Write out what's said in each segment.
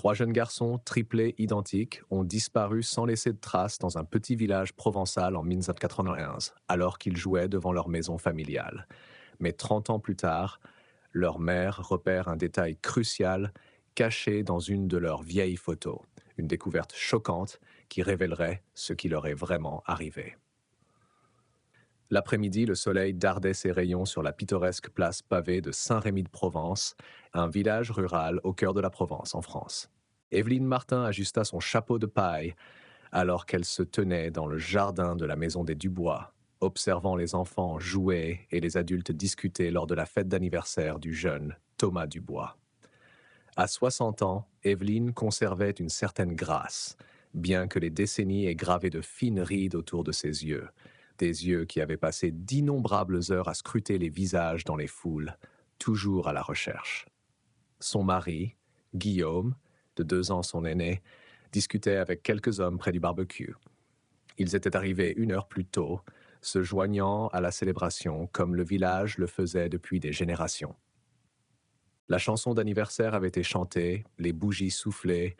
3 jeunes garçons, triplés identiques, ont disparu sans laisser de traces dans un petit village provençal en 1991, alors qu'ils jouaient devant leur maison familiale. Mais 30 ans plus tard, leur mère repère un détail crucial caché dans une de leurs vieilles photos, une découverte choquante qui révélerait ce qui leur est vraiment arrivé. L'après-midi, le soleil dardait ses rayons sur la pittoresque place pavée de Saint-Rémy-de-Provence, un village rural au cœur de la Provence, en France. Évelyne Martin ajusta son chapeau de paille alors qu'elle se tenait dans le jardin de la maison des Dubois, observant les enfants jouer et les adultes discuter lors de la fête d'anniversaire du jeune Thomas Dubois. À 60 ans, Évelyne conservait une certaine grâce, bien que les décennies aient gravé de fines rides autour de ses yeux, des yeux qui avaient passé d'innombrables heures à scruter les visages dans les foules, toujours à la recherche. Son mari, Guillaume, de 2 ans son aîné, discutait avec quelques hommes près du barbecue. Ils étaient arrivés 1 heure plus tôt, se joignant à la célébration comme le village le faisait depuis des générations. La chanson d'anniversaire avait été chantée, les bougies soufflées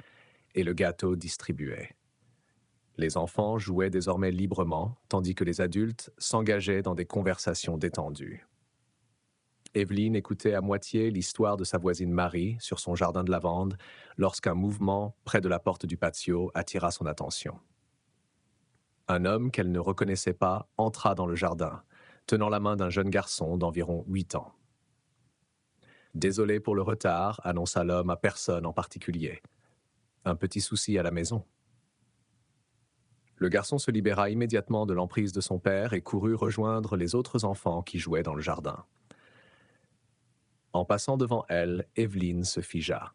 et le gâteau distribué. Les enfants jouaient désormais librement, tandis que les adultes s'engageaient dans des conversations détendues. Évelyne écoutait à moitié l'histoire de sa voisine Marie sur son jardin de lavande lorsqu'un mouvement près de la porte du patio attira son attention. Un homme qu'elle ne reconnaissait pas entra dans le jardin, tenant la main d'un jeune garçon d'environ 8 ans. « Désolé pour le retard », annonça l'homme à personne en particulier. « Un petit souci à la maison. » Le garçon se libéra immédiatement de l'emprise de son père et courut rejoindre les autres enfants qui jouaient dans le jardin. En passant devant elle, Évelyne se figea.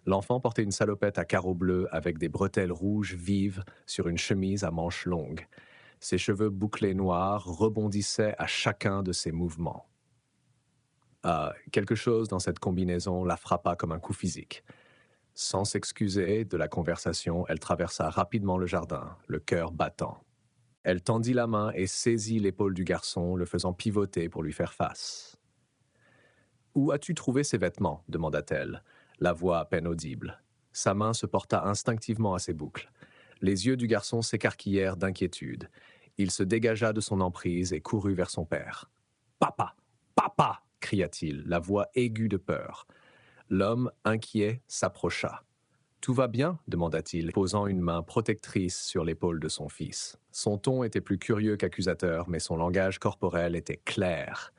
L'enfant portait une salopette à carreaux bleus avec des bretelles rouges vives sur une chemise à manches longues. Ses cheveux bouclés noirs rebondissaient à chacun de ses mouvements. Quelque chose dans cette combinaison la frappa comme un coup physique. Sans s'excuser de la conversation, elle traversa rapidement le jardin, le cœur battant. Elle tendit la main et saisit l'épaule du garçon, le faisant pivoter pour lui faire face. « Où as-tu trouvé ces vêtements » demanda-t-elle, la voix à peine audible. Sa main se porta instinctivement à ses boucles. Les yeux du garçon s'écarquillèrent d'inquiétude. Il se dégagea de son emprise et courut vers son père. « Papa! Papa » cria-t-il, la voix aiguë de peur. L'homme, inquiet, s'approcha. « Tout va bien » demanda-t-il, posant une main protectrice sur l'épaule de son fils. Son ton était plus curieux qu'accusateur, mais son langage corporel était clair.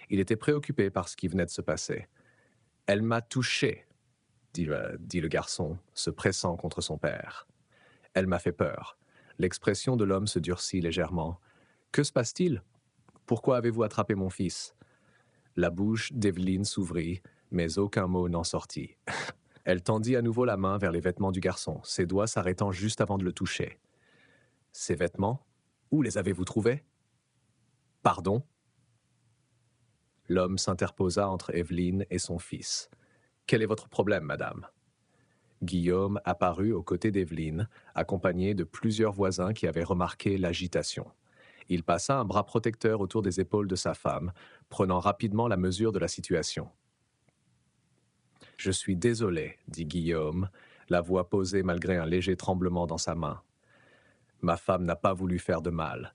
Il était préoccupé par ce qui venait de se passer. « Elle m'a touché », dit le garçon, se pressant contre son père. « Elle m'a fait peur. » L'expression de l'homme se durcit légèrement. « Que se passe-t-il ? Pourquoi avez-vous attrapé mon fils ?» La bouche d'Évelyne s'ouvrit, mais aucun mot n'en sortit. Elle tendit à nouveau la main vers les vêtements du garçon, ses doigts s'arrêtant juste avant de le toucher. « Ces vêtements ? Où les avez-vous trouvés ? » « Pardon ?» L'homme s'interposa entre Évelyne et son fils. « Quel est votre problème, madame ?» Guillaume apparut aux côtés d'Évelyne, accompagné de plusieurs voisins qui avaient remarqué l'agitation. Il passa un bras protecteur autour des épaules de sa femme, prenant rapidement la mesure de la situation. « Je suis désolé, » dit Guillaume, la voix posée malgré un léger tremblement dans sa main. « Ma femme n'a pas voulu faire de mal. »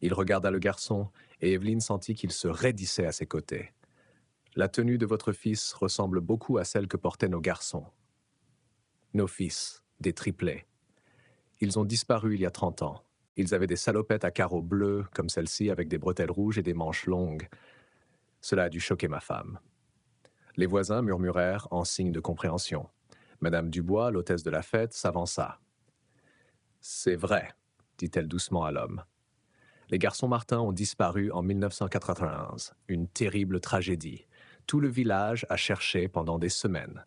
Il regarda le garçon, et Évelyne sentit qu'il se raidissait à ses côtés. « La tenue de votre fils ressemble beaucoup à celle que portaient nos garçons. Nos fils, des triplés. Ils ont disparu il y a 30 ans. Ils avaient des salopettes à carreaux bleus, comme celle-ci, avec des bretelles rouges et des manches longues. Cela a dû choquer ma femme. » Les voisins murmurèrent en signe de compréhension. Madame Dubois, l'hôtesse de la fête, s'avança. « C'est vrai, » dit-elle doucement à l'homme. Les garçons Martin ont disparu en 1991, une terrible tragédie. Tout le village a cherché pendant des semaines.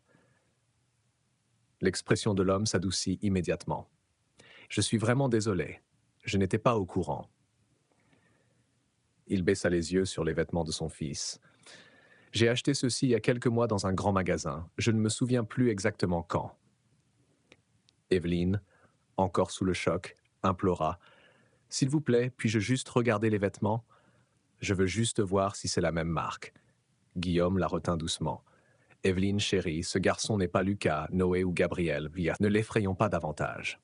L'expression de l'homme s'adoucit immédiatement. « Je suis vraiment désolé. Je n'étais pas au courant. » Il baissa les yeux sur les vêtements de son fils. « J'ai acheté ceci il y a quelques mois dans un grand magasin. Je ne me souviens plus exactement quand. » Évelyne, encore sous le choc, implora. « S'il vous plaît, puis-je juste regarder les vêtements ? Je veux juste voir si c'est la même marque. » Guillaume la retint doucement. Evelyne, chérie, ce garçon n'est pas Lucas, Noé ou Gabriel. Ne l'effrayons pas davantage.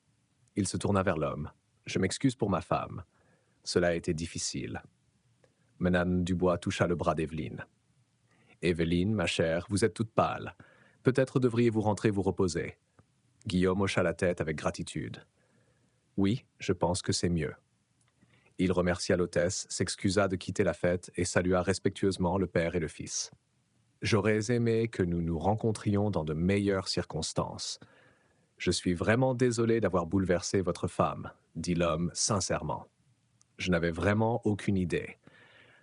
Il se tourna vers l'homme. Je m'excuse pour ma femme. Cela a été difficile. Madame Dubois toucha le bras d'Evelyne. Evelyne, ma chère, vous êtes toute pâle. Peut-être devriez-vous rentrer vous reposer. Guillaume hocha la tête avec gratitude. Oui, je pense que c'est mieux. Il remercia l'hôtesse, s'excusa de quitter la fête et salua respectueusement le père et le fils. J'aurais aimé que nous nous rencontrions dans de meilleures circonstances. Je suis vraiment désolé d'avoir bouleversé votre femme, dit l'homme sincèrement. Je n'avais vraiment aucune idée.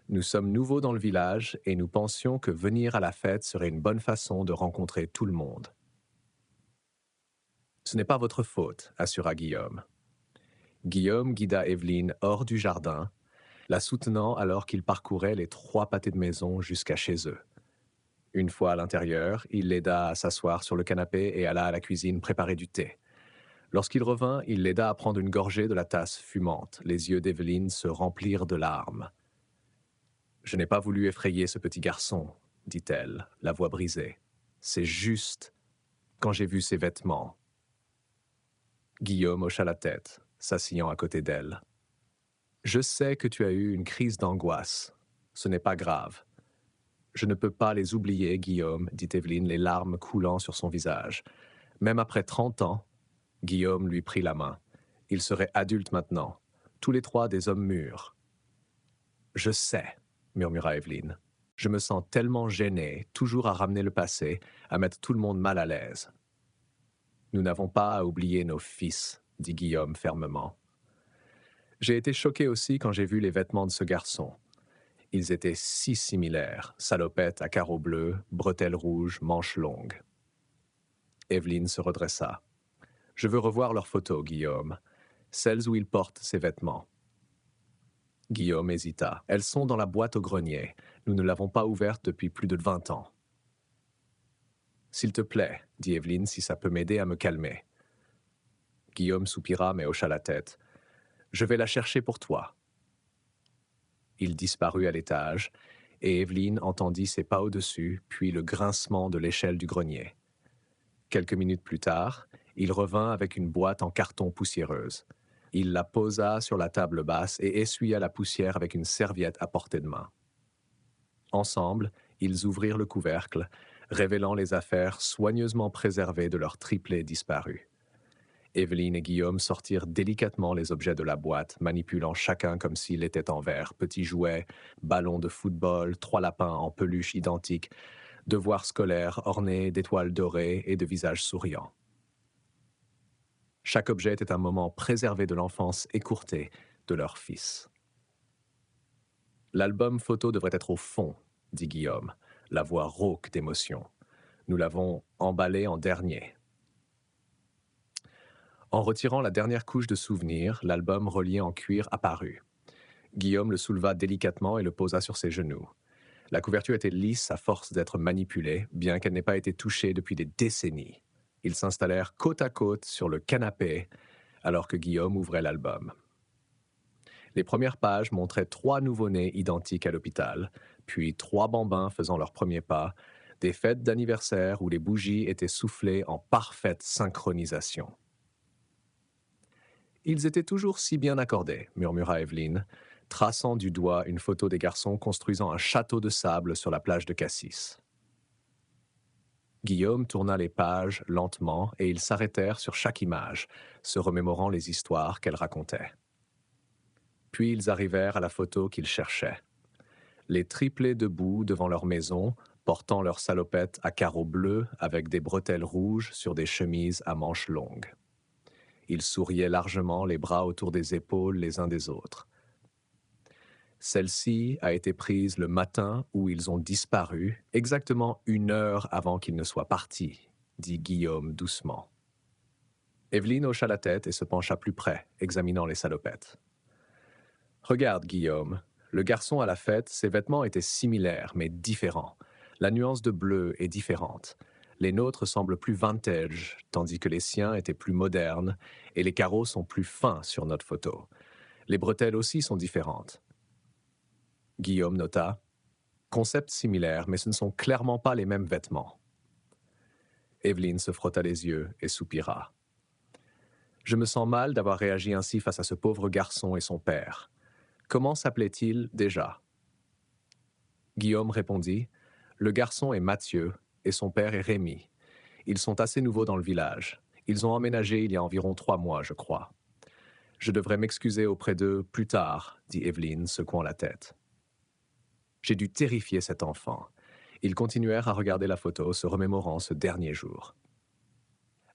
Nous sommes nouveaux dans le village et nous pensions que venir à la fête serait une bonne façon de rencontrer tout le monde. Ce n'est pas votre faute, assura Guillaume. Guillaume guida Evelyne hors du jardin, la soutenant alors qu'ils parcouraient les 3 pâtés de maison jusqu'à chez eux. Une fois à l'intérieur, il l'aida à s'asseoir sur le canapé et alla à la cuisine préparer du thé. Lorsqu'il revint, il l'aida à prendre une gorgée de la tasse fumante. Les yeux d'Evelyne se remplirent de larmes. « Je n'ai pas voulu effrayer ce petit garçon, » dit-elle, la voix brisée. « C'est juste quand j'ai vu ses vêtements. » Guillaume hocha la tête, s'asseyant à côté d'elle. « Je sais que tu as eu une crise d'angoisse. Ce n'est pas grave. » « Je ne peux pas les oublier, Guillaume, » dit Evelyne, les larmes coulant sur son visage. Même après 30 ans, Guillaume lui prit la main. Ils seraient adultes maintenant, tous les 3 des hommes mûrs. « Je sais, » murmura Evelyne. « Je me sens tellement gênée, toujours à ramener le passé, à mettre tout le monde mal à l'aise. »« Nous n'avons pas à oublier nos fils, » dit Guillaume fermement. « J'ai été choqué aussi quand j'ai vu les vêtements de ce garçon. Ils étaient si similaires, salopette à carreaux bleus, bretelles rouges, manches longues. » Evelyne se redressa. « Je veux revoir leurs photos, Guillaume, celles où ils portent ces vêtements. » Guillaume hésita. « Elles sont dans la boîte au grenier. Nous ne l'avons pas ouverte depuis plus de 20 ans. »« S'il te plaît, » dit Evelyne, « si ça peut m'aider à me calmer. » Guillaume soupira mais hocha la tête. « Je vais la chercher pour toi. » Il disparut à l'étage, et Evelyne entendit ses pas au-dessus, puis le grincement de l'échelle du grenier. Quelques minutes plus tard, il revint avec une boîte en carton poussiéreuse. Il la posa sur la table basse et essuya la poussière avec une serviette à portée de main. Ensemble, ils ouvrirent le couvercle, révélant les affaires soigneusement préservées de leur triplet disparu. Evelyne et Guillaume sortirent délicatement les objets de la boîte, manipulant chacun comme s'il était en verre. Petits jouets, ballons de football, 3 lapins en peluche identiques, devoirs scolaires ornés d'étoiles dorées et de visages souriants. Chaque objet était un moment préservé de l'enfance écourtée de leur fils. « L'album photo devrait être au fond, » dit Guillaume, la voix rauque d'émotion. « Nous l'avons emballé en dernier. » En retirant la dernière couche de souvenirs, l'album relié en cuir apparut. Guillaume le souleva délicatement et le posa sur ses genoux. La couverture était lisse à force d'être manipulée, bien qu'elle n'ait pas été touchée depuis des décennies. Ils s'installèrent côte à côte sur le canapé, alors que Guillaume ouvrait l'album. Les premières pages montraient 3 nouveau-nés identiques à l'hôpital, puis 3 bambins faisant leurs premiers pas, des fêtes d'anniversaire où les bougies étaient soufflées en parfaite synchronisation. « Ils étaient toujours si bien accordés, » murmura Evelyne, traçant du doigt une photo des garçons construisant un château de sable sur la plage de Cassis. Guillaume tourna les pages lentement et ils s'arrêtèrent sur chaque image, se remémorant les histoires qu'elles racontaient. Puis ils arrivèrent à la photo qu'ils cherchaient. Les triplés debout devant leur maison, portant leurs salopettes à carreaux bleus avec des bretelles rouges sur des chemises à manches longues. Ils souriaient largement, les bras autour des épaules les uns des autres. Celle-ci a été prise le matin où ils ont disparu, exactement 1 heure avant qu'ils ne soient partis, dit Guillaume doucement. Evelyne hocha la tête et se pencha plus près, examinant les salopettes. « Regarde, Guillaume, le garçon à la fête, ses vêtements étaient similaires, mais différents. La nuance de bleu est différente. Les nôtres semblent plus vintage, tandis que les siens étaient plus modernes, et les carreaux sont plus fins sur notre photo. Les bretelles aussi sont différentes. » Guillaume nota « Concept similaire, mais ce ne sont clairement pas les mêmes vêtements. » Evelyne se frotta les yeux et soupira. Je me sens mal d'avoir réagi ainsi face à ce pauvre garçon et son père. Comment s'appelait-il déjà? Guillaume répondit. Le garçon est Mathieu et son père est Rémi. Ils sont assez nouveaux dans le village. Ils ont emménagé il y a environ 3 mois, je crois. Je devrais m'excuser auprès d'eux plus tard, dit Evelyne, secouant la tête. J'ai dû terrifier cet enfant. Ils continuèrent à regarder la photo, se remémorant ce dernier jour.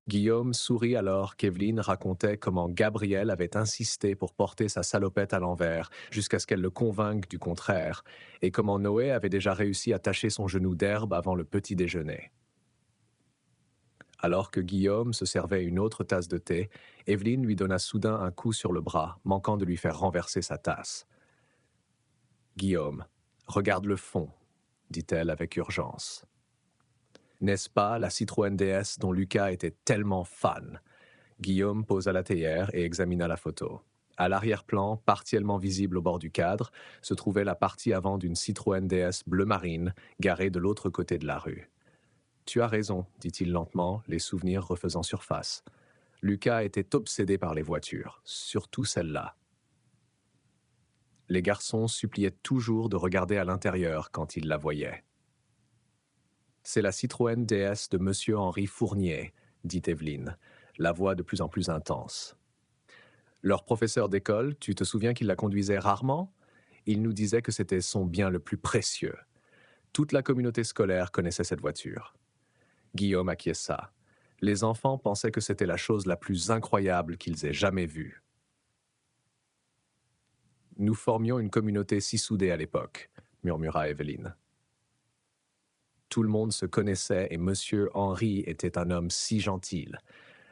Guillaume sourit alors qu'Evelyne racontait comment Gabriel avait insisté pour porter sa salopette à l'envers jusqu'à ce qu'elle le convainque du contraire, et comment Noé avait déjà réussi à tacher son genou d'herbe avant le petit déjeuner. Alors que Guillaume se servait une autre tasse de thé, Evelyne lui donna soudain un coup sur le bras, manquant de lui faire renverser sa tasse. « Guillaume, regarde le fond, » dit-elle avec urgence. N'est-ce pas la Citroën DS dont Lucas était tellement fan? Guillaume posa la théière et examina la photo. À l'arrière-plan, partiellement visible au bord du cadre, se trouvait la partie avant d'une Citroën DS bleu marine, garée de l'autre côté de la rue. « Tu as raison, dit-il lentement, les souvenirs refaisant surface. Lucas était obsédé par les voitures, surtout celle-là. Les garçons suppliaient toujours de regarder à l'intérieur quand ils la voyaient. « C'est la Citroën DS de Monsieur Henri Fournier, » dit Evelyne, la voix de plus en plus intense. « Leur professeur d'école, tu te souviens qu'il la conduisait rarement? Il nous disait que c'était son bien le plus précieux. Toute la communauté scolaire connaissait cette voiture. » Guillaume acquiesça. Les enfants pensaient que c'était la chose la plus incroyable qu'ils aient jamais vue. « Nous formions une communauté si soudée à l'époque, » murmura Evelyne. Tout le monde se connaissait et Monsieur Henri était un homme si gentil.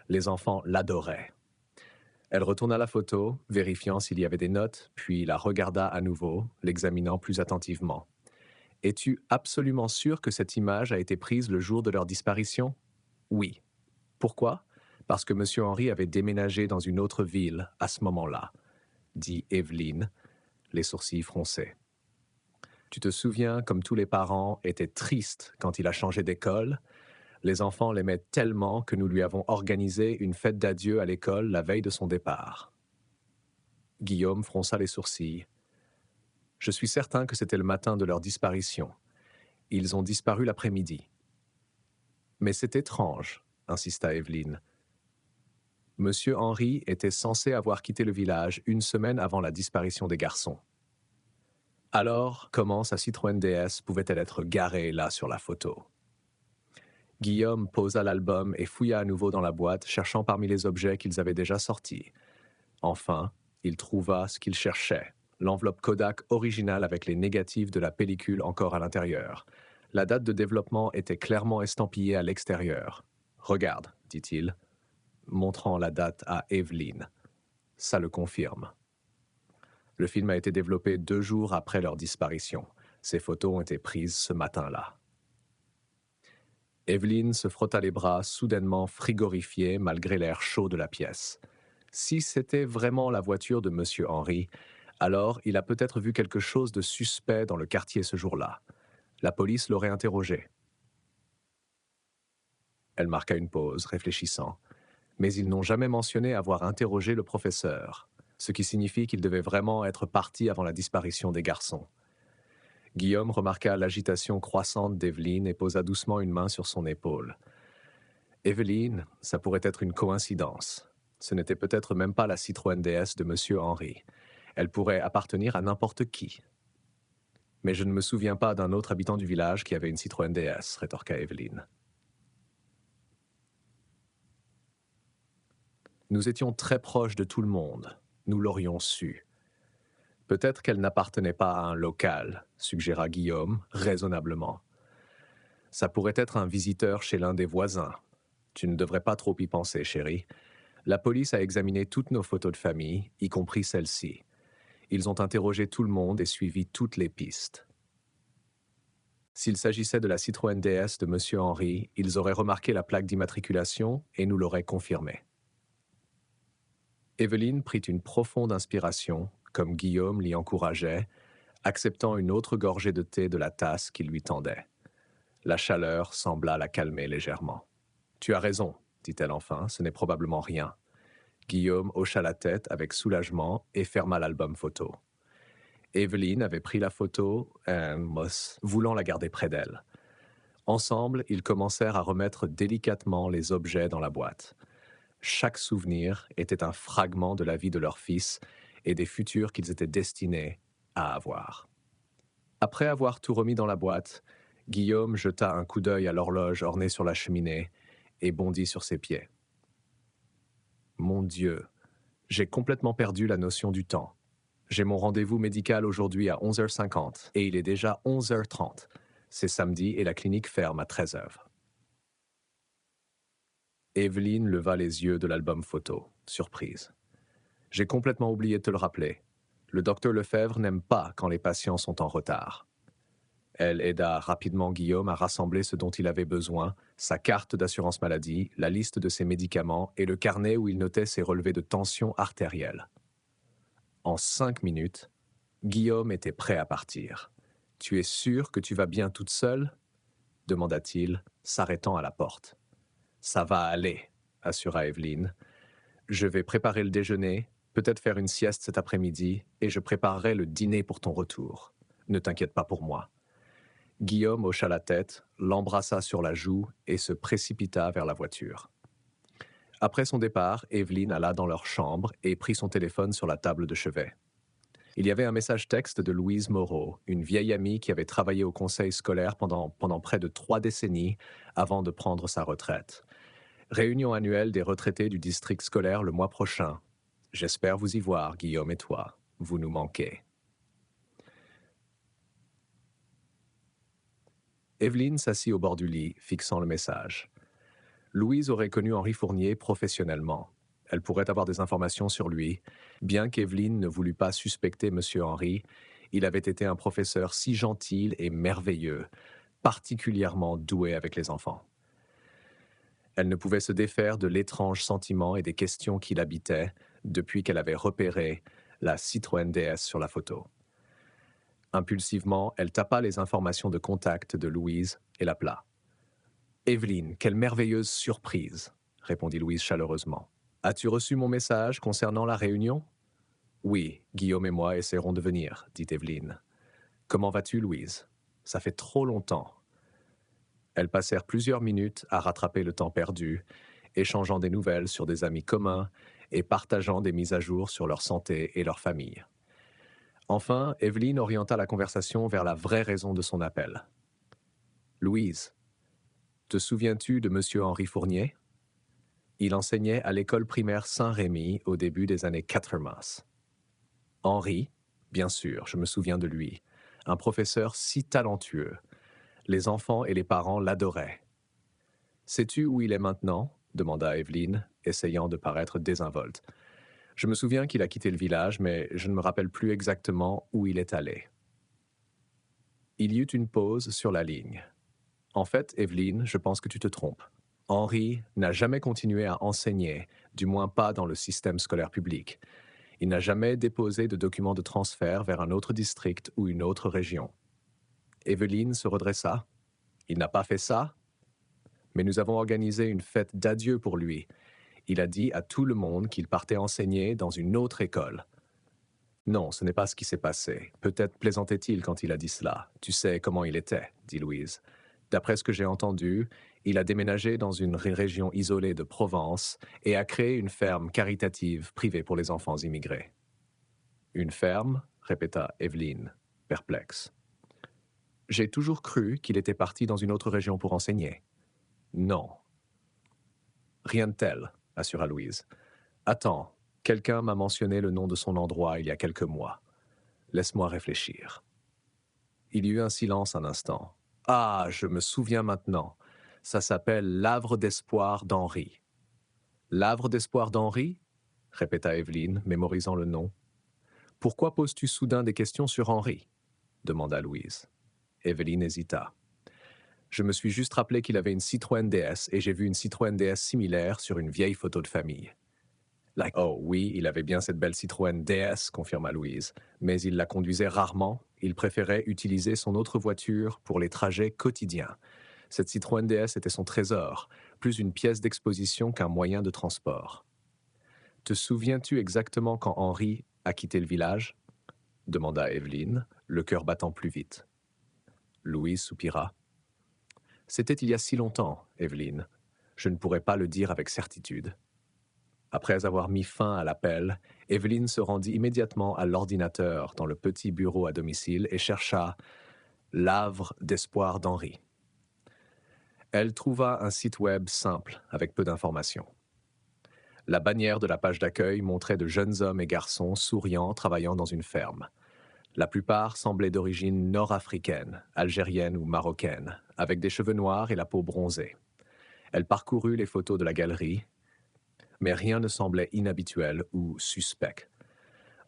Les enfants l'adoraient. Elle retourna la photo, vérifiant s'il y avait des notes, puis la regarda à nouveau, l'examinant plus attentivement. « Es-tu absolument sûr que cette image a été prise le jour de leur disparition? » ?»« Oui. » »« Pourquoi? » ?»« Parce que Monsieur Henri avait déménagé dans une autre ville à ce moment-là, » dit Evelyne, les sourcils froncés. « Tu te souviens comme tous les parents étaient tristes quand il a changé d'école? Les enfants l'aimaient tellement que nous lui avons organisé une fête d'adieu à l'école la veille de son départ. » Guillaume fronça les sourcils. « Je suis certain que c'était le matin de leur disparition. Ils ont disparu l'après-midi. »« Mais c'est étrange, » insista Evelyne. « Monsieur Henri était censé avoir quitté le village 1 semaine avant la disparition des garçons. Alors, comment sa Citroën DS pouvait-elle être garée là sur la photo? » Guillaume posa l'album et fouilla à nouveau dans la boîte, cherchant parmi les objets qu'ils avaient déjà sortis. Enfin, il trouva ce qu'il cherchait, l'enveloppe Kodak originale avec les négatifs de la pellicule encore à l'intérieur. La date de développement était clairement estampillée à l'extérieur. « Regarde, » dit-il, montrant la date à Evelyne. « Ça le confirme. » Le film a été développé 2 jours après leur disparition. Ces photos ont été prises ce matin-là. Evelyne se frotta les bras, soudainement frigorifiée malgré l'air chaud de la pièce. Si c'était vraiment la voiture de Monsieur Henri, alors il a peut-être vu quelque chose de suspect dans le quartier ce jour-là. La police l'aurait interrogé. Elle marqua une pause, réfléchissant. Mais ils n'ont jamais mentionné avoir interrogé le professeur, ce qui signifie qu'il devait vraiment être parti avant la disparition des garçons. Guillaume remarqua l'agitation croissante d'Evelyne et posa doucement une main sur son épaule. « Evelyne, ça pourrait être une coïncidence. Ce n'était peut-être même pas la Citroën DS de Monsieur Henri. Elle pourrait appartenir à n'importe qui. »« Mais je ne me souviens pas d'un autre habitant du village qui avait une Citroën DS, » rétorqua Evelyne. « Nous étions très proches de tout le monde. Nous l'aurions su. » « Peut-être qu'elle n'appartenait pas à un local, » suggéra Guillaume, raisonnablement. « Ça pourrait être un visiteur chez l'un des voisins. Tu ne devrais pas trop y penser, chérie. La police a examiné toutes nos photos de famille, y compris celle-ci. Ils ont interrogé tout le monde et suivi toutes les pistes. S'il s'agissait de la Citroën DS de Monsieur Henri, ils auraient remarqué la plaque d'immatriculation et nous l'auraient confirmé. » Evelyne prit une profonde inspiration, comme Guillaume l'y encourageait, acceptant une autre gorgée de thé de la tasse qu'il lui tendait. La chaleur sembla la calmer légèrement. Tu as raison, dit-elle enfin, ce n'est probablement rien. Guillaume hocha la tête avec soulagement et ferma l'album photo. Evelyne avait pris la photo, voulant la garder près d'elle. Ensemble, ils commencèrent à remettre délicatement les objets dans la boîte. Chaque souvenir était un fragment de la vie de leur fils et des futurs qu'ils étaient destinés à avoir. Après avoir tout remis dans la boîte, Guillaume jeta un coup d'œil à l'horloge ornée sur la cheminée et bondit sur ses pieds. Mon Dieu, j'ai complètement perdu la notion du temps. J'ai mon rendez-vous médical aujourd'hui à 11h50 et il est déjà 11h30. C'est samedi et la clinique ferme à 13h. Evelyne leva les yeux de l'album photo, surprise. J'ai complètement oublié de te le rappeler. Le docteur Lefebvre n'aime pas quand les patients sont en retard. Elle aida rapidement Guillaume à rassembler ce dont il avait besoin, sa carte d'assurance maladie, la liste de ses médicaments et le carnet où il notait ses relevés de tension artérielle. En 5 minutes, Guillaume était prêt à partir. « Tu es sûre que tu vas bien toute seule ?» demanda-t-il, s'arrêtant à la porte. « Ça va aller, » assura Evelyne. « Je vais préparer le déjeuner, peut-être faire une sieste cet après-midi, et je préparerai le dîner pour ton retour. Ne t'inquiète pas pour moi. » Guillaume hocha la tête, l'embrassa sur la joue et se précipita vers la voiture. Après son départ, Evelyne alla dans leur chambre et prit son téléphone sur la table de chevet. Il y avait un message texte de Louise Moreau, une vieille amie qui avait travaillé au conseil scolaire pendant près de 3 décennies avant de prendre sa retraite. Réunion annuelle des retraités du district scolaire le mois prochain. J'espère vous y voir, Guillaume et toi. Vous nous manquez. Evelyne s'assit au bord du lit, fixant le message. Louise aurait connu Henri Fournier professionnellement. Elle pourrait avoir des informations sur lui. Bien qu'Evelyne ne voulût pas suspecter M. Henri, il avait été un professeur si gentil et merveilleux, particulièrement doué avec les enfants. Elle ne pouvait se défaire de l'étrange sentiment et des questions qui l'habitaient depuis qu'elle avait repéré la Citroën DS sur la photo. Impulsivement, elle tapa les informations de contact de Louise et l'appela. « Evelyne, quelle merveilleuse surprise !» répondit Louise chaleureusement. « As-tu reçu mon message concernant la réunion ?»« Oui, Guillaume et moi essaierons de venir, » dit Evelyne. « Comment vas-tu, Louise ? Ça fait trop longtemps. » Elles passèrent plusieurs minutes à rattraper le temps perdu, échangeant des nouvelles sur des amis communs et partageant des mises à jour sur leur santé et leur famille. Enfin, Evelyne orienta la conversation vers la vraie raison de son appel. « Louise, te souviens-tu de M. Henri Fournier ? Il enseignait à l'école primaire Saint-Rémy au début des années 80. Henri, bien sûr, je me souviens de lui, un professeur si talentueux. Les enfants et les parents l'adoraient. « Sais-tu où il est maintenant ?» demanda Evelyne, essayant de paraître désinvolte. « Je me souviens qu'il a quitté le village, mais je ne me rappelle plus exactement où il est allé. » Il y eut une pause sur la ligne. « En fait, Evelyne, je pense que tu te trompes. Henri n'a jamais continué à enseigner, du moins pas dans le système scolaire public. Il n'a jamais déposé de document de transfert vers un autre district ou une autre région. » Evelyne se redressa. « Il n'a pas fait ça ? Mais nous avons organisé une fête d'adieu pour lui. Il a dit à tout le monde qu'il partait enseigner dans une autre école. » « Non, ce n'est pas ce qui s'est passé. Peut-être plaisantait-il quand il a dit cela. Tu sais comment il était, » dit Louise. « D'après ce que j'ai entendu, il a déménagé dans une région isolée de Provence et a créé une ferme caritative privée pour les enfants immigrés. »« Une ferme ?» répéta Evelyne, perplexe. « J'ai toujours cru qu'il était parti dans une autre région pour enseigner. »« Non. »« Rien de tel, » assura Louise. « Attends. Quelqu'un m'a mentionné le nom de son endroit il y a quelques mois. Laisse-moi réfléchir. » Il y eut un silence un instant. « Ah, je me souviens maintenant. Ça s'appelle l'Havre d'espoir d'Henri. »« L'Havre d'espoir d'Henri ?» répéta Evelyne, mémorisant le nom. « Pourquoi poses-tu soudain des questions sur Henri ?» demanda Louise. Evelyne hésita. « Je me suis juste rappelé qu'il avait une Citroën DS et j'ai vu une Citroën DS similaire sur une vieille photo de famille. » « Oh oui, il avait bien cette belle Citroën DS, » confirma Louise, « mais il la conduisait rarement. Il préférait utiliser son autre voiture pour les trajets quotidiens. Cette Citroën DS était son trésor. plus une pièce d'exposition qu'un moyen de transport. Te souviens-tu exactement quand Henri a quitté le village? Demanda Evelyne, le cœur battant plus vite. Louise soupira. C'était il y a si longtemps, Evelyne. Je ne pourrais pas le dire avec certitude. Après avoir mis fin à l'appel, Evelyne se rendit immédiatement à l'ordinateur dans le petit bureau à domicile et chercha l'havre d'espoir d'Henri. Elle trouva un site web simple avec peu d'informations. La bannière de la page d'accueil montrait de jeunes hommes et garçons souriants travaillant dans une ferme. La plupart semblaient d'origine nord-africaine, algérienne ou marocaine, avec des cheveux noirs et la peau bronzée. Elle parcourut les photos de la galerie, mais rien ne semblait inhabituel ou suspect.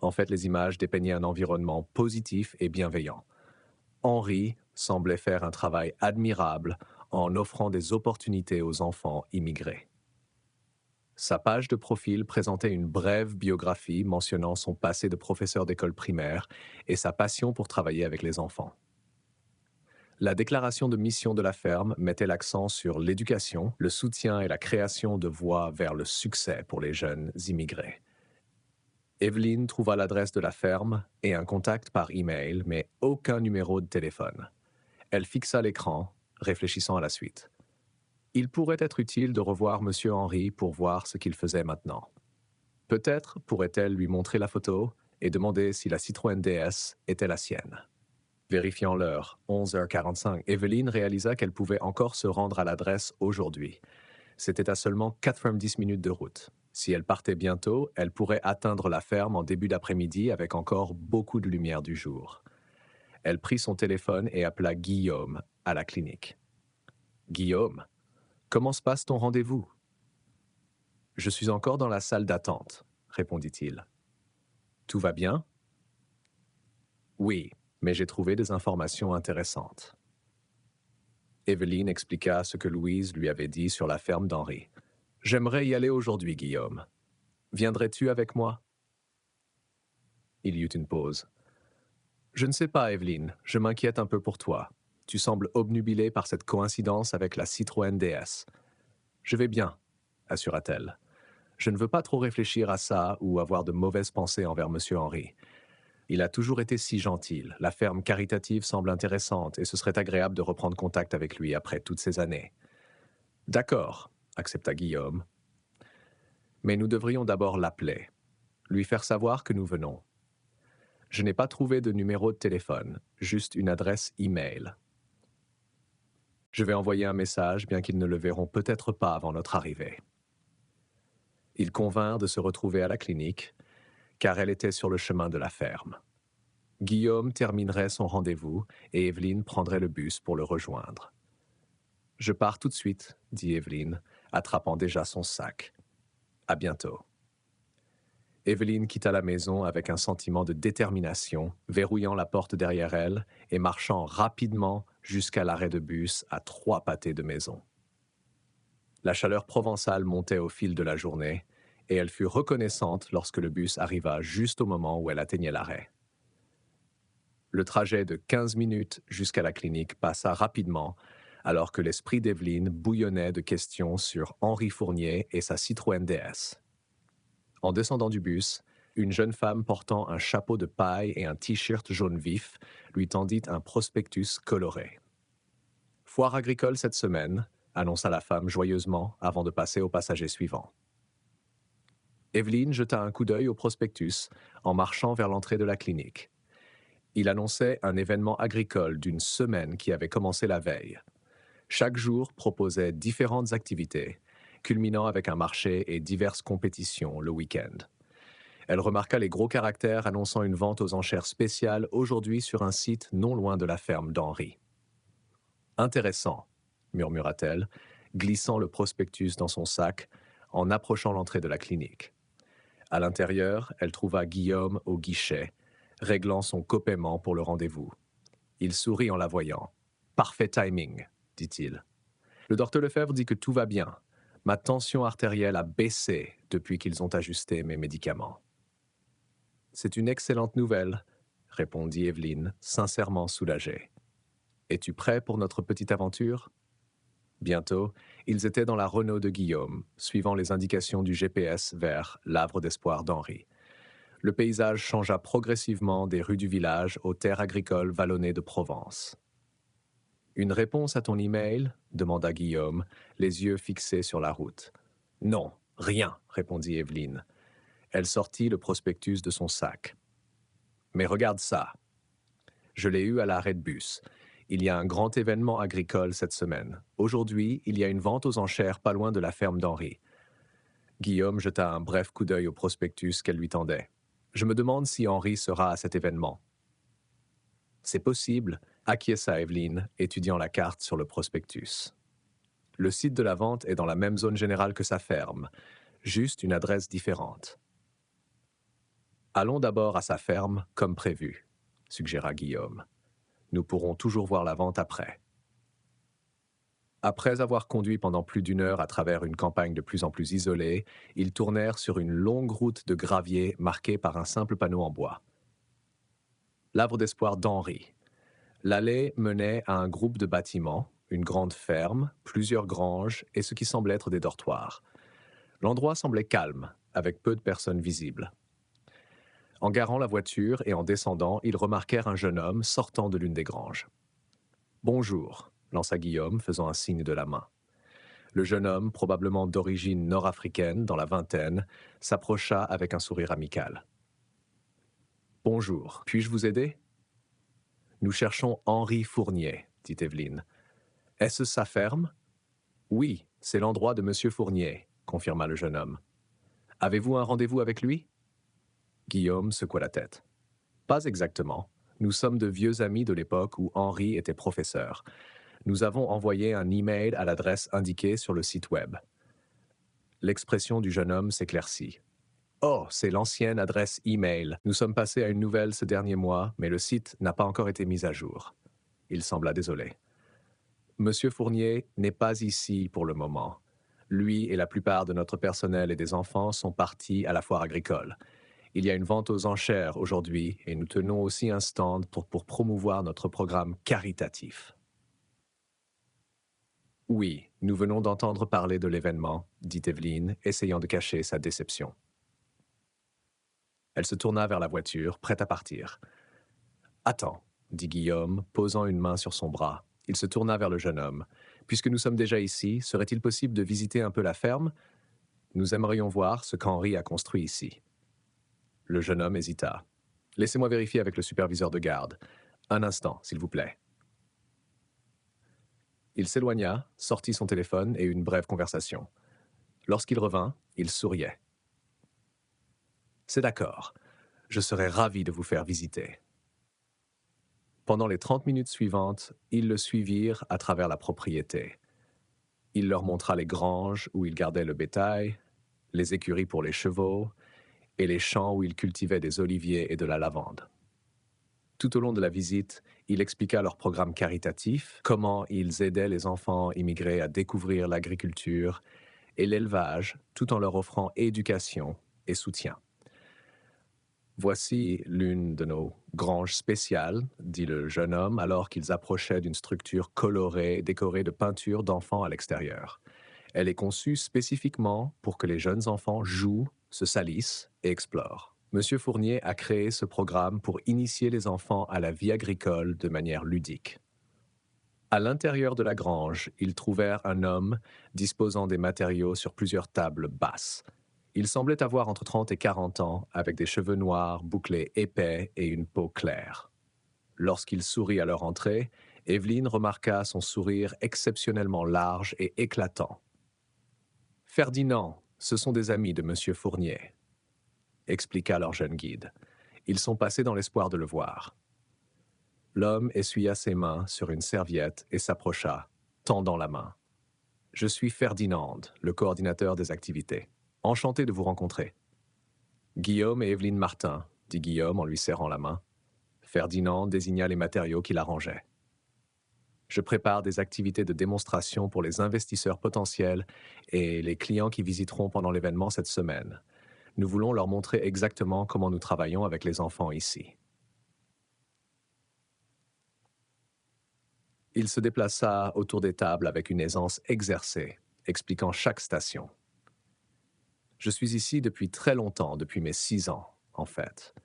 En fait, les images dépeignaient un environnement positif et bienveillant. Henri semblait faire un travail admirable en offrant des opportunités aux enfants immigrés. Sa page de profil présentait une brève biographie mentionnant son passé de professeur d'école primaire et sa passion pour travailler avec les enfants. La déclaration de mission de la ferme mettait l'accent sur l'éducation, le soutien et la création de voies vers le succès pour les jeunes immigrés. Evelyne trouva l'adresse de la ferme et un contact par email, mais aucun numéro de téléphone. Elle fixa l'écran, réfléchissant à la suite. Il pourrait être utile de revoir M. Henry pour voir ce qu'il faisait maintenant. Peut-être pourrait-elle lui montrer la photo et demander si la Citroën DS était la sienne. Vérifiant l'heure, 11h45, Evelyne réalisa qu'elle pouvait encore se rendre à l'adresse aujourd'hui. C'était à seulement 90 minutes de route. Si elle partait bientôt, elle pourrait atteindre la ferme en début d'après-midi avec encore beaucoup de lumière du jour. Elle prit son téléphone et appela Guillaume à la clinique. « Guillaume, comment se passe ton rendez-vous ?»« Je suis encore dans la salle d'attente, » répondit-il. « Tout va bien ?»« Oui, mais j'ai trouvé des informations intéressantes. » Evelyne expliqua ce que Louise lui avait dit sur la ferme d'Henri. « J'aimerais y aller aujourd'hui, Guillaume. Viendrais-tu avec moi ?» Il y eut une pause. « Je ne sais pas, Evelyne, je m'inquiète un peu pour toi. Tu sembles obnubilée par cette coïncidence avec la Citroën DS. »« Je vais bien, » assura-t-elle. « Je ne veux pas trop réfléchir à ça ou avoir de mauvaises pensées envers M. Henry. Il a toujours été si gentil, la ferme caritative semble intéressante et ce serait agréable de reprendre contact avec lui après toutes ces années. »« D'accord, » accepta Guillaume. « Mais nous devrions d'abord l'appeler, lui faire savoir que nous venons. Je n'ai pas trouvé de numéro de téléphone, juste une adresse e-mail. Je vais envoyer un message, bien qu'ils ne le verront peut-être pas avant notre arrivée. » Ils convinrent de se retrouver à la clinique, car elle était sur le chemin de la ferme. Guillaume terminerait son rendez-vous et Evelyne prendrait le bus pour le rejoindre. « Je pars tout de suite, » dit Evelyne, attrapant déjà son sac. « À bientôt. » Evelyne quitta la maison avec un sentiment de détermination, verrouillant la porte derrière elle et marchant rapidement jusqu'à l'arrêt de bus à 3 pâtés de maison. La chaleur provençale montait au fil de la journée et elle fut reconnaissante lorsque le bus arriva juste au moment où elle atteignait l'arrêt. Le trajet de 15 minutes jusqu'à la clinique passa rapidement alors que l'esprit d'Evelyne bouillonnait de questions sur Henri Fournier et sa Citroën DS. En descendant du bus, une jeune femme portant un chapeau de paille et un t-shirt jaune vif lui tendit un prospectus coloré. « Foire agricole cette semaine », annonça la femme joyeusement avant de passer au passager suivant. Evelyne jeta un coup d'œil au prospectus en marchant vers l'entrée de la clinique. Il annonçait un événement agricole d'une semaine qui avait commencé la veille. Chaque jour proposait différentes activités, culminant avec un marché et diverses compétitions le week-end. Elle remarqua les gros caractères annonçant une vente aux enchères spéciales aujourd'hui sur un site non loin de la ferme d'Henri. « Intéressant », murmura-t-elle, glissant le prospectus dans son sac en approchant l'entrée de la clinique. À l'intérieur, elle trouva Guillaume au guichet, réglant son copaiement pour le rendez-vous. Il sourit en la voyant. « Parfait timing », dit-il. « Le docteur Lefebvre dit que tout va bien. Ma tension artérielle a baissé depuis qu'ils ont ajusté mes médicaments. » « C'est une excellente nouvelle, » répondit Evelyne, sincèrement soulagée. « Es-tu prêt pour notre petite aventure ?» Bientôt, ils étaient dans la Renault de Guillaume, suivant les indications du GPS vers l'Havre d'Espoir d'Henri. Le paysage changea progressivement des rues du village aux terres agricoles vallonnées de Provence. Une réponse à ton email demanda Guillaume, les yeux fixés sur la route. Non, rien, répondit Evelyne. Elle sortit le prospectus de son sac. Mais regarde ça. Je l'ai eu à l'arrêt de bus. Il y a un grand événement agricole cette semaine. Aujourd'hui, il y a une vente aux enchères pas loin de la ferme d'Henri. Guillaume jeta un bref coup d'œil au prospectus qu'elle lui tendait. Je me demande si Henri sera à cet événement. C'est possible, acquiesça Evelyne, étudiant la carte sur le prospectus. Le site de la vente est dans la même zone générale que sa ferme, juste une adresse différente. Allons d'abord à sa ferme, comme prévu, suggéra Guillaume. Nous pourrons toujours voir la vente après. Après avoir conduit pendant plus d'une heure à travers une campagne de plus en plus isolée, ils tournèrent sur une longue route de gravier marquée par un simple panneau en bois. L'Havre d'Espoir d'Henri. L'allée menait à un groupe de bâtiments, une grande ferme, plusieurs granges et ce qui semblait être des dortoirs. L'endroit semblait calme, avec peu de personnes visibles. En garant la voiture et en descendant, ils remarquèrent un jeune homme sortant de l'une des granges. « Bonjour », lança Guillaume, faisant un signe de la main. Le jeune homme, probablement d'origine nord-africaine, dans la vingtaine, s'approcha avec un sourire amical. « Bonjour, puis-je vous aider ?»« Nous cherchons Henri Fournier, » dit Evelyne. « Est-ce sa ferme ?»« Oui, c'est l'endroit de Monsieur Fournier, » confirma le jeune homme. « Avez-vous un rendez-vous avec lui ?» Guillaume secoua la tête. « Pas exactement. Nous sommes de vieux amis de l'époque où Henri était professeur. Nous avons envoyé un email à l'adresse indiquée sur le site web. » L'expression du jeune homme s'éclaircit. « Oh, c'est l'ancienne adresse email. Nous sommes passés à une nouvelle ce dernier mois, mais le site n'a pas encore été mis à jour. » Il sembla désolé. « Monsieur Fournier n'est pas ici pour le moment. Lui et la plupart de notre personnel et des enfants sont partis à la foire agricole. Il y a une vente aux enchères aujourd'hui et nous tenons aussi un stand pour promouvoir notre programme caritatif. » « Oui, nous venons d'entendre parler de l'événement, » dit Evelyne, essayant de cacher sa déception. Elle se tourna vers la voiture, prête à partir. « Attends, » dit Guillaume, posant une main sur son bras. Il se tourna vers le jeune homme. « Puisque nous sommes déjà ici, serait-il possible de visiter un peu la ferme ? Nous aimerions voir ce qu'Henri a construit ici. » Le jeune homme hésita. « Laissez-moi vérifier avec le superviseur de garde. Un instant, s'il vous plaît. » Il s'éloigna, sortit son téléphone et eut une brève conversation. Lorsqu'il revint, il souriait. « C'est d'accord. Je serais ravi de vous faire visiter. » Pendant les 30 minutes suivantes, ils le suivirent à travers la propriété. Il leur montra les granges où il gardait le bétail, les écuries pour les chevaux et les champs où il cultivait des oliviers et de la lavande. Tout au long de la visite, il expliqua leur programme caritatif, comment ils aidaient les enfants immigrés à découvrir l'agriculture et l'élevage, tout en leur offrant éducation et soutien. « Voici l'une de nos granges spéciales, » dit le jeune homme alors qu'ils approchaient d'une structure colorée décorée de peintures d'enfants à l'extérieur. Elle est conçue spécifiquement pour que les jeunes enfants jouent, se salissent et explorent. Monsieur Fournier a créé ce programme pour initier les enfants à la vie agricole de manière ludique. À l'intérieur de la grange, ils trouvèrent un homme disposant des matériaux sur plusieurs tables basses. Il semblait avoir entre 30 et 40 ans, avec des cheveux noirs bouclés épais et une peau claire. Lorsqu'il sourit à leur entrée, Evelyne remarqua son sourire exceptionnellement large et éclatant. « Ferdinand, ce sont des amis de Monsieur Fournier, » expliqua leur jeune guide. Ils sont passés dans l'espoir de le voir. L'homme essuya ses mains sur une serviette et s'approcha, tendant la main. « Je suis Ferdinand, le coordinateur des activités. Enchanté de vous rencontrer. »« Guillaume et Evelyne Martin, » dit Guillaume en lui serrant la main. Ferdinand désigna les matériaux qu'il arrangeait. « Je prépare des activités de démonstration pour les investisseurs potentiels et les clients qui visiteront pendant l'événement cette semaine. Nous voulons leur montrer exactement comment nous travaillons avec les enfants ici. » Il se déplaça autour des tables avec une aisance exercée, expliquant chaque station. Je suis ici depuis très longtemps, depuis mes 6 ans, en fait.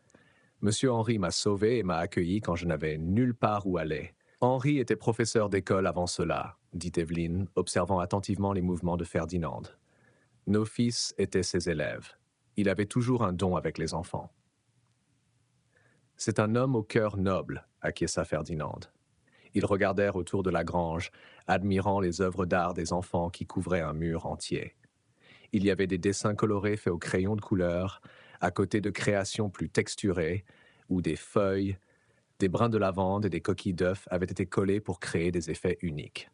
Monsieur Henry m'a sauvé et m'a accueilli quand je n'avais nulle part où aller. Henry était professeur d'école avant cela, dit Evelyne, observant attentivement les mouvements de Ferdinand. Nos fils étaient ses élèves. Il avait toujours un don avec les enfants. C'est un homme au cœur noble, acquiesça Ferdinand. Ils regardèrent autour de la grange, admirant les œuvres d'art des enfants qui couvraient un mur entier. Il y avait des dessins colorés faits au crayon de couleur, à côté de créations plus texturées, où des feuilles, des brins de lavande et des coquilles d'œufs avaient été collés pour créer des effets uniques.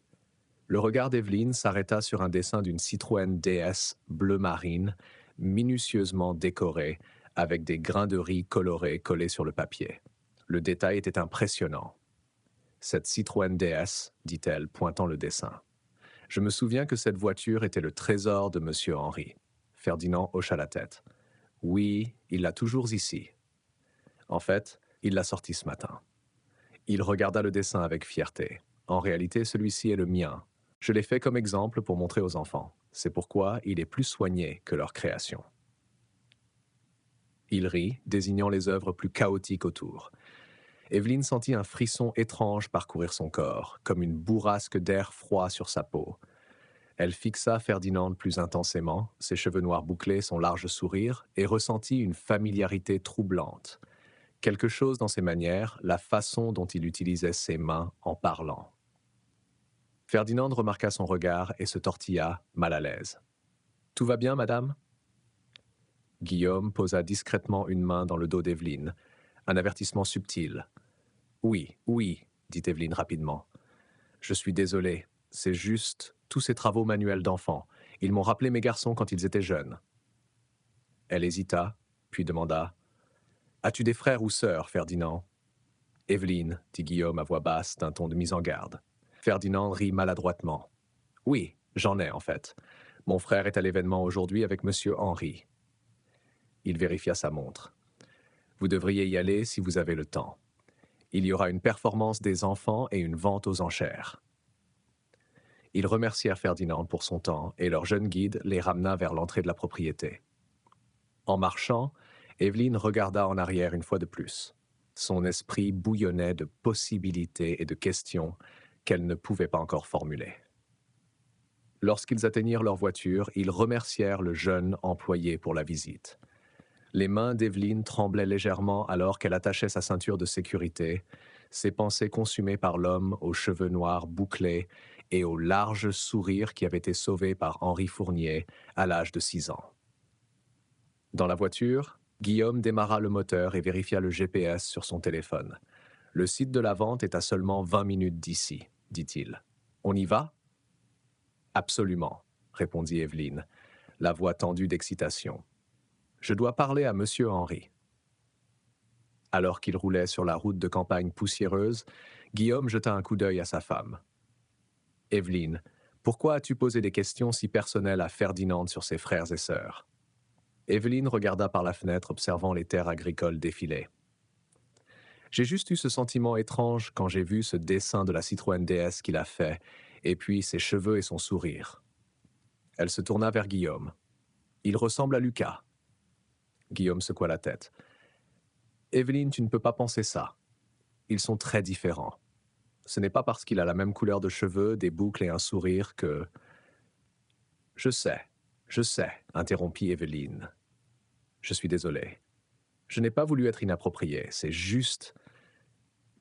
Le regard d'Evelyne s'arrêta sur un dessin d'une Citroën DS bleu marine, minutieusement décorée, avec des grains de riz colorés collés sur le papier. Le détail était impressionnant. « Cette Citroën DS », dit-elle, pointant le dessin. « Je me souviens que cette voiture était le trésor de Monsieur Henry. » Ferdinand hocha la tête. « Oui, il l'a toujours ici. En fait, il l'a sorti ce matin. » Il regarda le dessin avec fierté. « En réalité, celui-ci est le mien. Je l'ai fait comme exemple pour montrer aux enfants. C'est pourquoi il est plus soigné que leur création. » Il rit, désignant les œuvres plus chaotiques autour. Evelyne sentit un frisson étrange parcourir son corps, comme une bourrasque d'air froid sur sa peau. Elle fixa Ferdinand plus intensément, ses cheveux noirs bouclés, son large sourire, et ressentit une familiarité troublante. Quelque chose dans ses manières, la façon dont il utilisait ses mains en parlant. Ferdinand remarqua son regard et se tortilla, mal à l'aise. « Tout va bien, madame ?» Guillaume posa discrètement une main dans le dos d'Evelyne, un avertissement subtil. « Oui, oui, dit Evelyne rapidement. Je suis désolé, c'est juste tous ces travaux manuels d'enfants. Ils m'ont rappelé mes garçons quand ils étaient jeunes. » Elle hésita, puis demanda « As-tu des frères ou sœurs, Ferdinand ?» « Evelyne, dit Guillaume à voix basse d'un ton de mise en garde. Ferdinand rit maladroitement. « Oui, j'en ai en fait. Mon frère est à l'événement aujourd'hui avec Monsieur Henry. » Il vérifia sa montre. « Vous devriez y aller si vous avez le temps. Il y aura une performance des enfants et une vente aux enchères. » Ils remercièrent Ferdinand pour son temps et leur jeune guide les ramena vers l'entrée de la propriété. En marchant, Evelyne regarda en arrière une fois de plus. Son esprit bouillonnait de possibilités et de questions qu'elle ne pouvait pas encore formuler. Lorsqu'ils atteignirent leur voiture, ils remercièrent le jeune employé pour la visite. Les mains d'Evelyne tremblaient légèrement alors qu'elle attachait sa ceinture de sécurité, ses pensées consumées par l'homme aux cheveux noirs bouclés et au large sourire qui avait été sauvé par Henri Fournier à l'âge de 6 ans. Dans la voiture, Guillaume démarra le moteur et vérifia le GPS sur son téléphone. « Le site de la vente est à seulement 20 minutes d'ici, dit-il. On y va ? » « Absolument, » répondit Evelyne, la voix tendue d'excitation. « Je dois parler à Monsieur Henry. » Alors qu'il roulait sur la route de campagne poussiéreuse, Guillaume jeta un coup d'œil à sa femme. « Evelyne, pourquoi as-tu posé des questions si personnelles à Ferdinand sur ses frères et sœurs ?» Evelyne regarda par la fenêtre, observant les terres agricoles défiler. « J'ai juste eu ce sentiment étrange quand j'ai vu ce dessin de la Citroën DS qu'il a fait, et puis ses cheveux et son sourire. » Elle se tourna vers Guillaume. « Il ressemble à Lucas. » Guillaume secoua la tête. « Evelyne, tu ne peux pas penser ça. Ils sont très différents. Ce n'est pas parce qu'il a la même couleur de cheveux, des boucles et un sourire que... » « je sais, interrompit Evelyne. « Je suis désolé. Je n'ai pas voulu être inapproprié, c'est juste...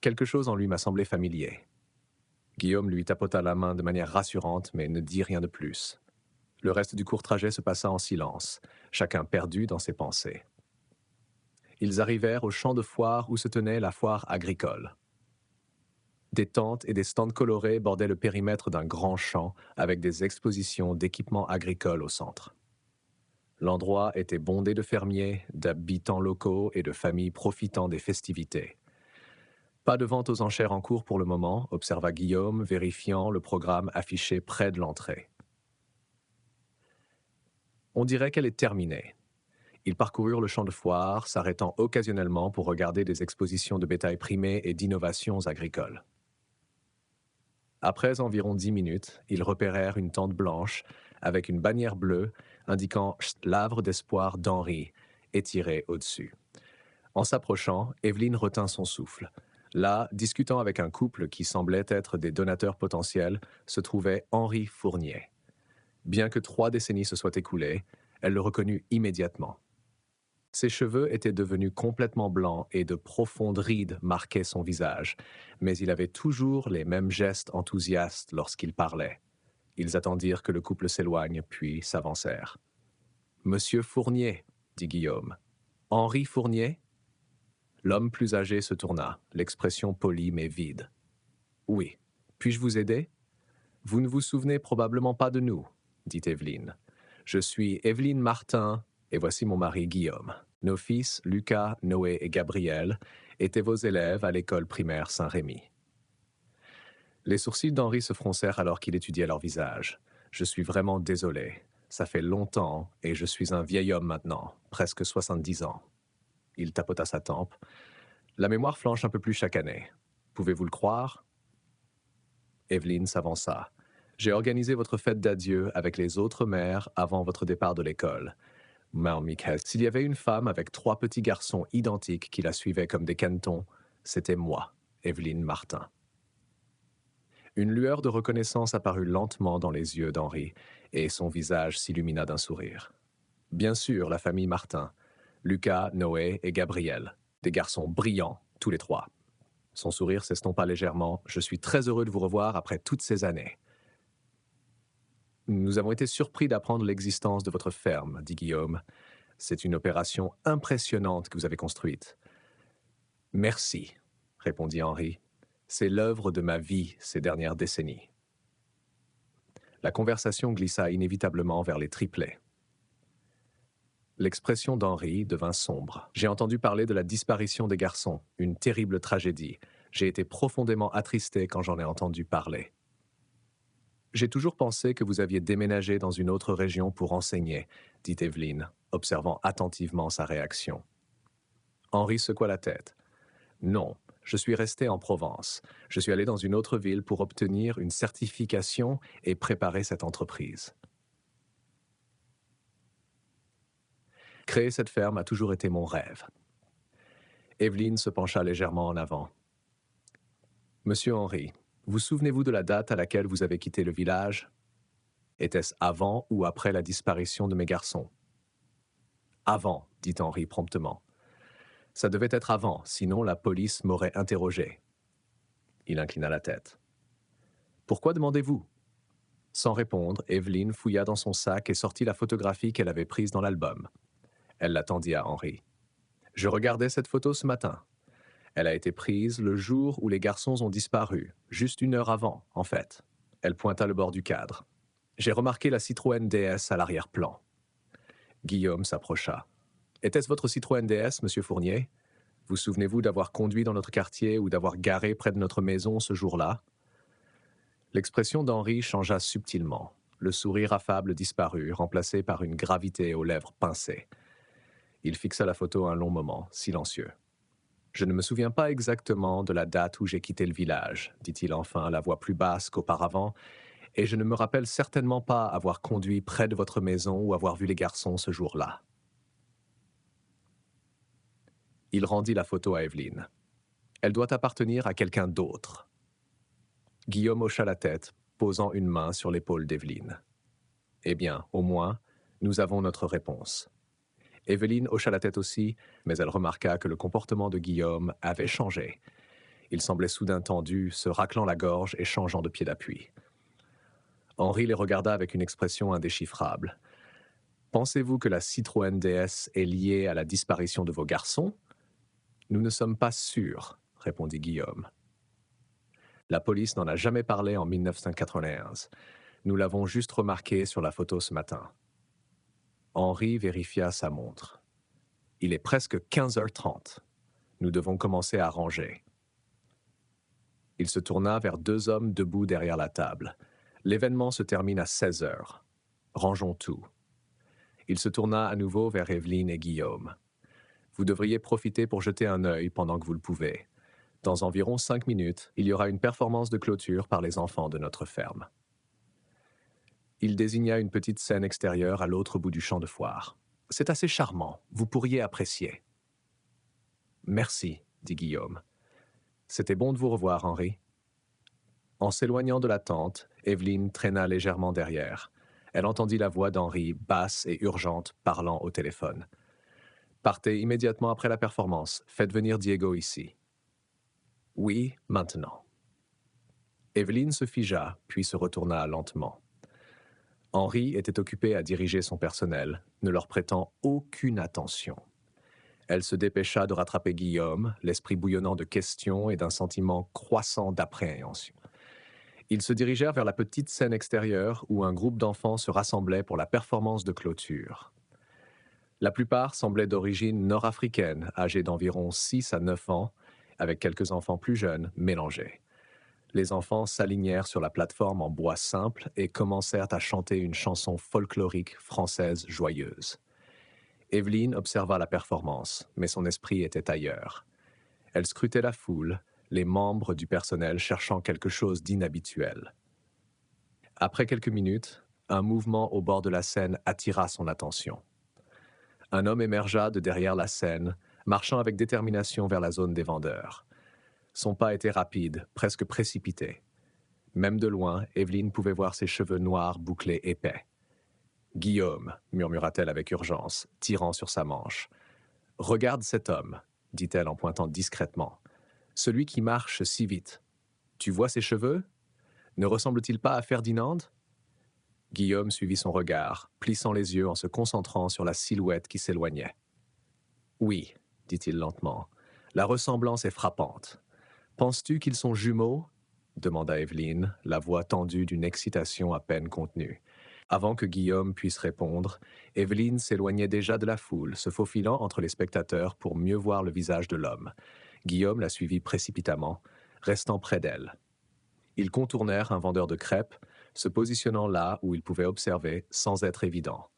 Quelque chose en lui m'a semblé familier. » Guillaume lui tapota la main de manière rassurante, mais ne dit rien de plus. Le reste du court trajet se passa en silence, chacun perdu dans ses pensées. Ils arrivèrent au champ de foire où se tenait la foire agricole. Des tentes et des stands colorés bordaient le périmètre d'un grand champ avec des expositions d'équipements agricoles au centre. L'endroit était bondé de fermiers, d'habitants locaux et de familles profitant des festivités. Pas de vente aux enchères en cours pour le moment, observa Guillaume, vérifiant le programme affiché près de l'entrée. On dirait qu'elle est terminée. Ils parcoururent le champ de foire, s'arrêtant occasionnellement pour regarder des expositions de bétail primé et d'innovations agricoles. Après environ 10 minutes, ils repérèrent une tente blanche avec une bannière bleue indiquant l'Havre d'espoir d'Henri étiré au-dessus. En s'approchant, Evelyne retint son souffle. Là, discutant avec un couple qui semblait être des donateurs potentiels, se trouvait Henri Fournier. Bien que 3 décennies se soient écoulées, elle le reconnut immédiatement. Ses cheveux étaient devenus complètement blancs et de profondes rides marquaient son visage, mais il avait toujours les mêmes gestes enthousiastes lorsqu'il parlait. Ils attendirent que le couple s'éloigne, puis s'avancèrent. « Monsieur Fournier, » dit Guillaume. « Henri Fournier ?» L'homme plus âgé se tourna, l'expression polie mais vide. « Oui. Puis-je vous aider ?»« Vous ne vous souvenez probablement pas de nous, » dit Evelyne. « Je suis Evelyne Martin, et voici mon mari Guillaume. Nos fils, Lucas, Noé et Gabriel, étaient vos élèves à l'école primaire Saint-Rémy. » Les sourcils d'Henri se froncèrent alors qu'il étudiait leur visage. « Je suis vraiment désolé. Ça fait longtemps, et je suis un vieil homme maintenant, presque 70 ans. » Il tapota sa tempe. « La mémoire flanche un peu plus chaque année. Pouvez-vous le croire ?» Evelyne s'avança. « J'ai organisé votre fête d'adieu avec les autres mères avant votre départ de l'école. S'il y avait une femme avec 3 petits garçons identiques qui la suivaient comme des canetons, c'était moi, Evelyne Martin. » Une lueur de reconnaissance apparut lentement dans les yeux d'Henri, et son visage s'illumina d'un sourire. Bien sûr, la famille Martin. Lucas, Noé et Gabriel. Des garçons brillants, tous les 3. Son sourire s'estompa légèrement. « Je suis très heureux de vous revoir après toutes ces années. » « Nous avons été surpris d'apprendre l'existence de votre ferme, » dit Guillaume. « C'est une opération impressionnante que vous avez construite. »« Merci, » répondit Henri. « C'est l'œuvre de ma vie ces dernières décennies. » La conversation glissa inévitablement vers les triplets. L'expression d'Henri devint sombre. « J'ai entendu parler de la disparition des garçons, une terrible tragédie. J'ai été profondément attristé quand j'en ai entendu parler. » « J'ai toujours pensé que vous aviez déménagé dans une autre région pour enseigner, » dit Evelyne, observant attentivement sa réaction. Henri secoua la tête. « Non, je suis resté en Provence. Je suis allé dans une autre ville pour obtenir une certification et préparer cette entreprise. » Créer cette ferme a toujours été mon rêve. Evelyne se pencha légèrement en avant. « Monsieur Henri, vous souvenez-vous de la date à laquelle vous avez quitté le village? Était-ce avant ou après la disparition de mes garçons? »« Avant, » dit Henri promptement. « Ça devait être avant, sinon la police m'aurait interrogé. » Il inclina la tête. « Pourquoi demandez-vous » Sans répondre, Evelyne fouilla dans son sac et sortit la photographie qu'elle avait prise dans l'album. Elle la tendit à Henri. « Je regardais cette photo ce matin. Elle a été prise le jour où les garçons ont disparu, juste 1 heure avant, en fait. » Elle pointa le bord du cadre. « J'ai remarqué la Citroën DS à l'arrière-plan. » Guillaume s'approcha. « Était-ce votre Citroën DS, monsieur Fournier? Vous souvenez-vous d'avoir conduit dans notre quartier ou d'avoir garé près de notre maison ce jour-là? » L'expression d'Henri changea subtilement. Le sourire affable disparut, remplacé par une gravité aux lèvres pincées. Il fixa la photo un long moment, silencieux. « Je ne me souviens pas exactement de la date où j'ai quitté le village, » dit-il enfin, la voix plus basse qu'auparavant, « et je ne me rappelle certainement pas avoir conduit près de votre maison ou avoir vu les garçons ce jour-là. » Il rendit la photo à Evelyne. « Elle doit appartenir à quelqu'un d'autre. » Guillaume hocha la tête, posant une main sur l'épaule d'Evelyne. « Eh bien, au moins, nous avons notre réponse. » Evelyne hocha la tête aussi, mais elle remarqua que le comportement de Guillaume avait changé. Il semblait soudain tendu, se raclant la gorge et changeant de pied d'appui. Henri les regarda avec une expression indéchiffrable. « Pensez-vous que la Citroën DS est liée à la disparition de vos garçons? » »« Nous ne sommes pas sûrs, » répondit Guillaume. « La police n'en a jamais parlé en 1991. Nous l'avons juste remarqué sur la photo ce matin. » Henri vérifia sa montre. « Il est presque 15h30. Nous devons commencer à ranger. » Il se tourna vers 2 hommes debout derrière la table. « L'événement se termine à 16h. Rangeons tout. » Il se tourna à nouveau vers Evelyne et Guillaume. « Vous devriez profiter pour jeter un œil pendant que vous le pouvez. Dans environ 5 minutes, il y aura une performance de clôture par les enfants de notre ferme. Il désigna une petite scène extérieure à l'autre bout du champ de foire. C'est assez charmant, vous pourriez apprécier. Merci, dit Guillaume. C'était bon de vous revoir, Henri. En s'éloignant de la tente, Evelyne traîna légèrement derrière. Elle entendit la voix d'Henri, basse et urgente, parlant au téléphone. Partez immédiatement après la performance. Faites venir Diego ici. Oui, maintenant. Evelyne se figea, puis se retourna lentement. Henri était occupé à diriger son personnel, ne leur prêtant aucune attention. Elle se dépêcha de rattraper Guillaume, l'esprit bouillonnant de questions et d'un sentiment croissant d'appréhension. Ils se dirigèrent vers la petite scène extérieure où un groupe d'enfants se rassemblait pour la performance de clôture. La plupart semblaient d'origine nord-africaine, âgés d'environ 6 à 9 ans, avec quelques enfants plus jeunes mélangés. Les enfants s'alignèrent sur la plateforme en bois simple et commencèrent à chanter une chanson folklorique française joyeuse. Evelyne observa la performance, mais son esprit était ailleurs. Elle scrutait la foule, les membres du personnel cherchant quelque chose d'inhabituel. Après quelques minutes, un mouvement au bord de la scène attira son attention. Un homme émergea de derrière la scène, marchant avec détermination vers la zone des vendeurs. Son pas était rapide, presque précipité. Même de loin, Evelyne pouvait voir ses cheveux noirs bouclés épais. « Guillaume », murmura-t-elle avec urgence, tirant sur sa manche. « Regarde cet homme », dit-elle en pointant discrètement. « Celui qui marche si vite. Tu vois ses cheveux? Ne ressemble-t-il pas à Ferdinand ?» Guillaume suivit son regard, plissant les yeux en se concentrant sur la silhouette qui s'éloignait. « Oui », dit-il lentement, « la ressemblance est frappante. Penses-tu qu'ils sont jumeaux ?» demanda Evelyne, la voix tendue d'une excitation à peine contenue. Avant que Guillaume puisse répondre, Evelyne s'éloignait déjà de la foule, se faufilant entre les spectateurs pour mieux voir le visage de l'homme. Guillaume la suivit précipitamment, restant près d'elle. Ils contournèrent un vendeur de crêpes, se positionnant là où ils pouvaient observer sans être évident.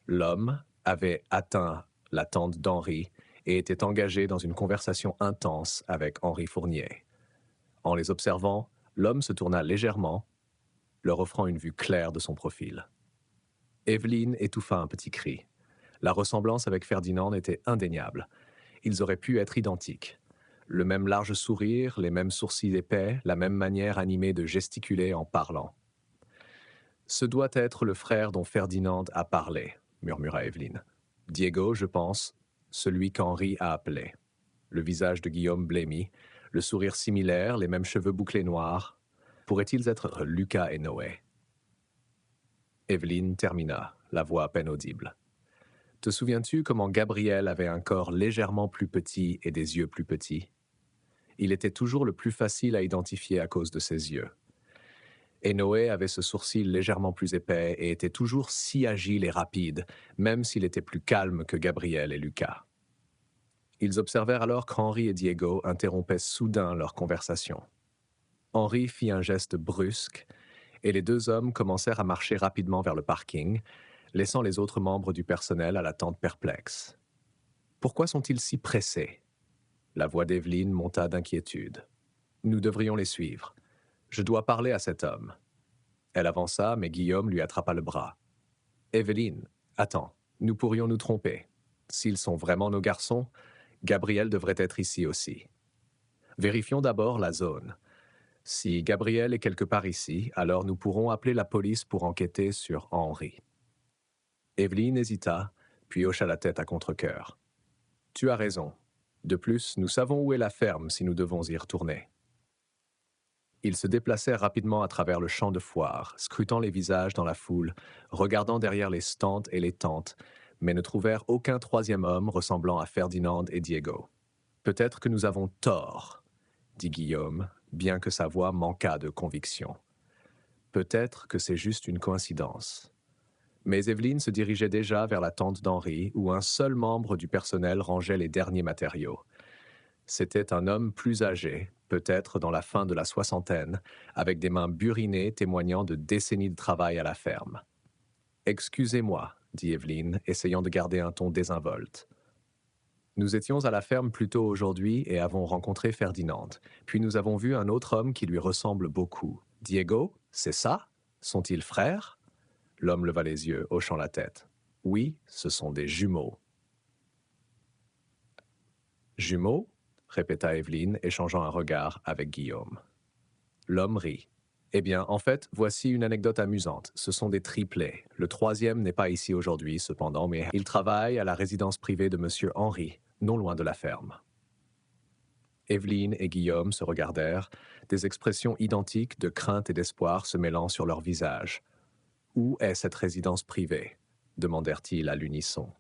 L'homme avait atteint la tente d'Henri et était engagé dans une conversation intense avec Henri Fournier. En les observant, l'homme se tourna légèrement, leur offrant une vue claire de son profil. Evelyne étouffa un petit cri. La ressemblance avec Ferdinand était indéniable. Ils auraient pu être identiques. Le même large sourire, les mêmes sourcils épais, la même manière animée de gesticuler en parlant. « Ce doit être le frère dont Ferdinand a parlé, » murmura Evelyne. « Diego, je pense, celui qu'Henri a appelé. » Le visage de Guillaume blêmit, le sourire similaire, les mêmes cheveux bouclés noirs. Pourraient-ils être Lucas et Noé? Evelyne termina, la voix à peine audible. « Te souviens-tu comment Gabriel avait un corps légèrement plus petit et des yeux plus petits? Il était toujours le plus facile à identifier à cause de ses yeux. Et Noé avait ce sourcil légèrement plus épais et était toujours si agile et rapide, même s'il était plus calme que Gabriel et Lucas. » Ils observèrent alors qu'Henri et Diego interrompaient soudain leur conversation. Henri fit un geste brusque et les deux hommes commencèrent à marcher rapidement vers le parking, laissant les autres membres du personnel à l'attente perplexe. Pourquoi sont-ils si pressés? La voix d'Evelyne monta d'inquiétude. Nous devrions les suivre. Je dois parler à cet homme. Elle avança, mais Guillaume lui attrapa le bras. Evelyne, attends, nous pourrions nous tromper. S'ils sont vraiment nos garçons, Gabriel devrait être ici aussi. Vérifions d'abord la zone. Si Gabriel est quelque part ici, alors nous pourrons appeler la police pour enquêter sur Henri. Evelyne hésita, puis hocha la tête à contre-cœur. Tu as raison. De plus, nous savons où est la ferme si nous devons y retourner. Ils se déplacèrent rapidement à travers le champ de foire, scrutant les visages dans la foule, regardant derrière les stands et les tentes, mais ne trouvèrent aucun troisième homme ressemblant à Ferdinand et Diego. « Peut-être que nous avons tort, » dit Guillaume, bien que sa voix manquât de conviction. « Peut-être que c'est juste une coïncidence. » Mais Evelyne se dirigeait déjà vers la tente d'Henri, où un seul membre du personnel rangeait les derniers matériaux. C'était un homme plus âgé, peut-être dans la fin de la soixantaine, avec des mains burinées témoignant de décennies de travail à la ferme. « Excusez-moi, » dit Evelyne, essayant de garder un ton désinvolte. Nous étions à la ferme plus tôt aujourd'hui et avons rencontré Ferdinand. Puis nous avons vu un autre homme qui lui ressemble beaucoup. Diego, c'est ça? Sont-ils frères? L'homme leva les yeux, hochant la tête. Oui, ce sont des jumeaux. Jumeaux? Répéta Evelyne, échangeant un regard avec Guillaume. L'homme rit. Eh bien, en fait, voici une anecdote amusante. Ce sont des triplés. Le troisième n'est pas ici aujourd'hui, cependant, mais il travaille à la résidence privée de Monsieur Henry, non loin de la ferme. Evelyne et Guillaume se regardèrent, des expressions identiques de crainte et d'espoir se mêlant sur leurs visages. Où est cette résidence privée? Demandèrent-ils à l'unisson.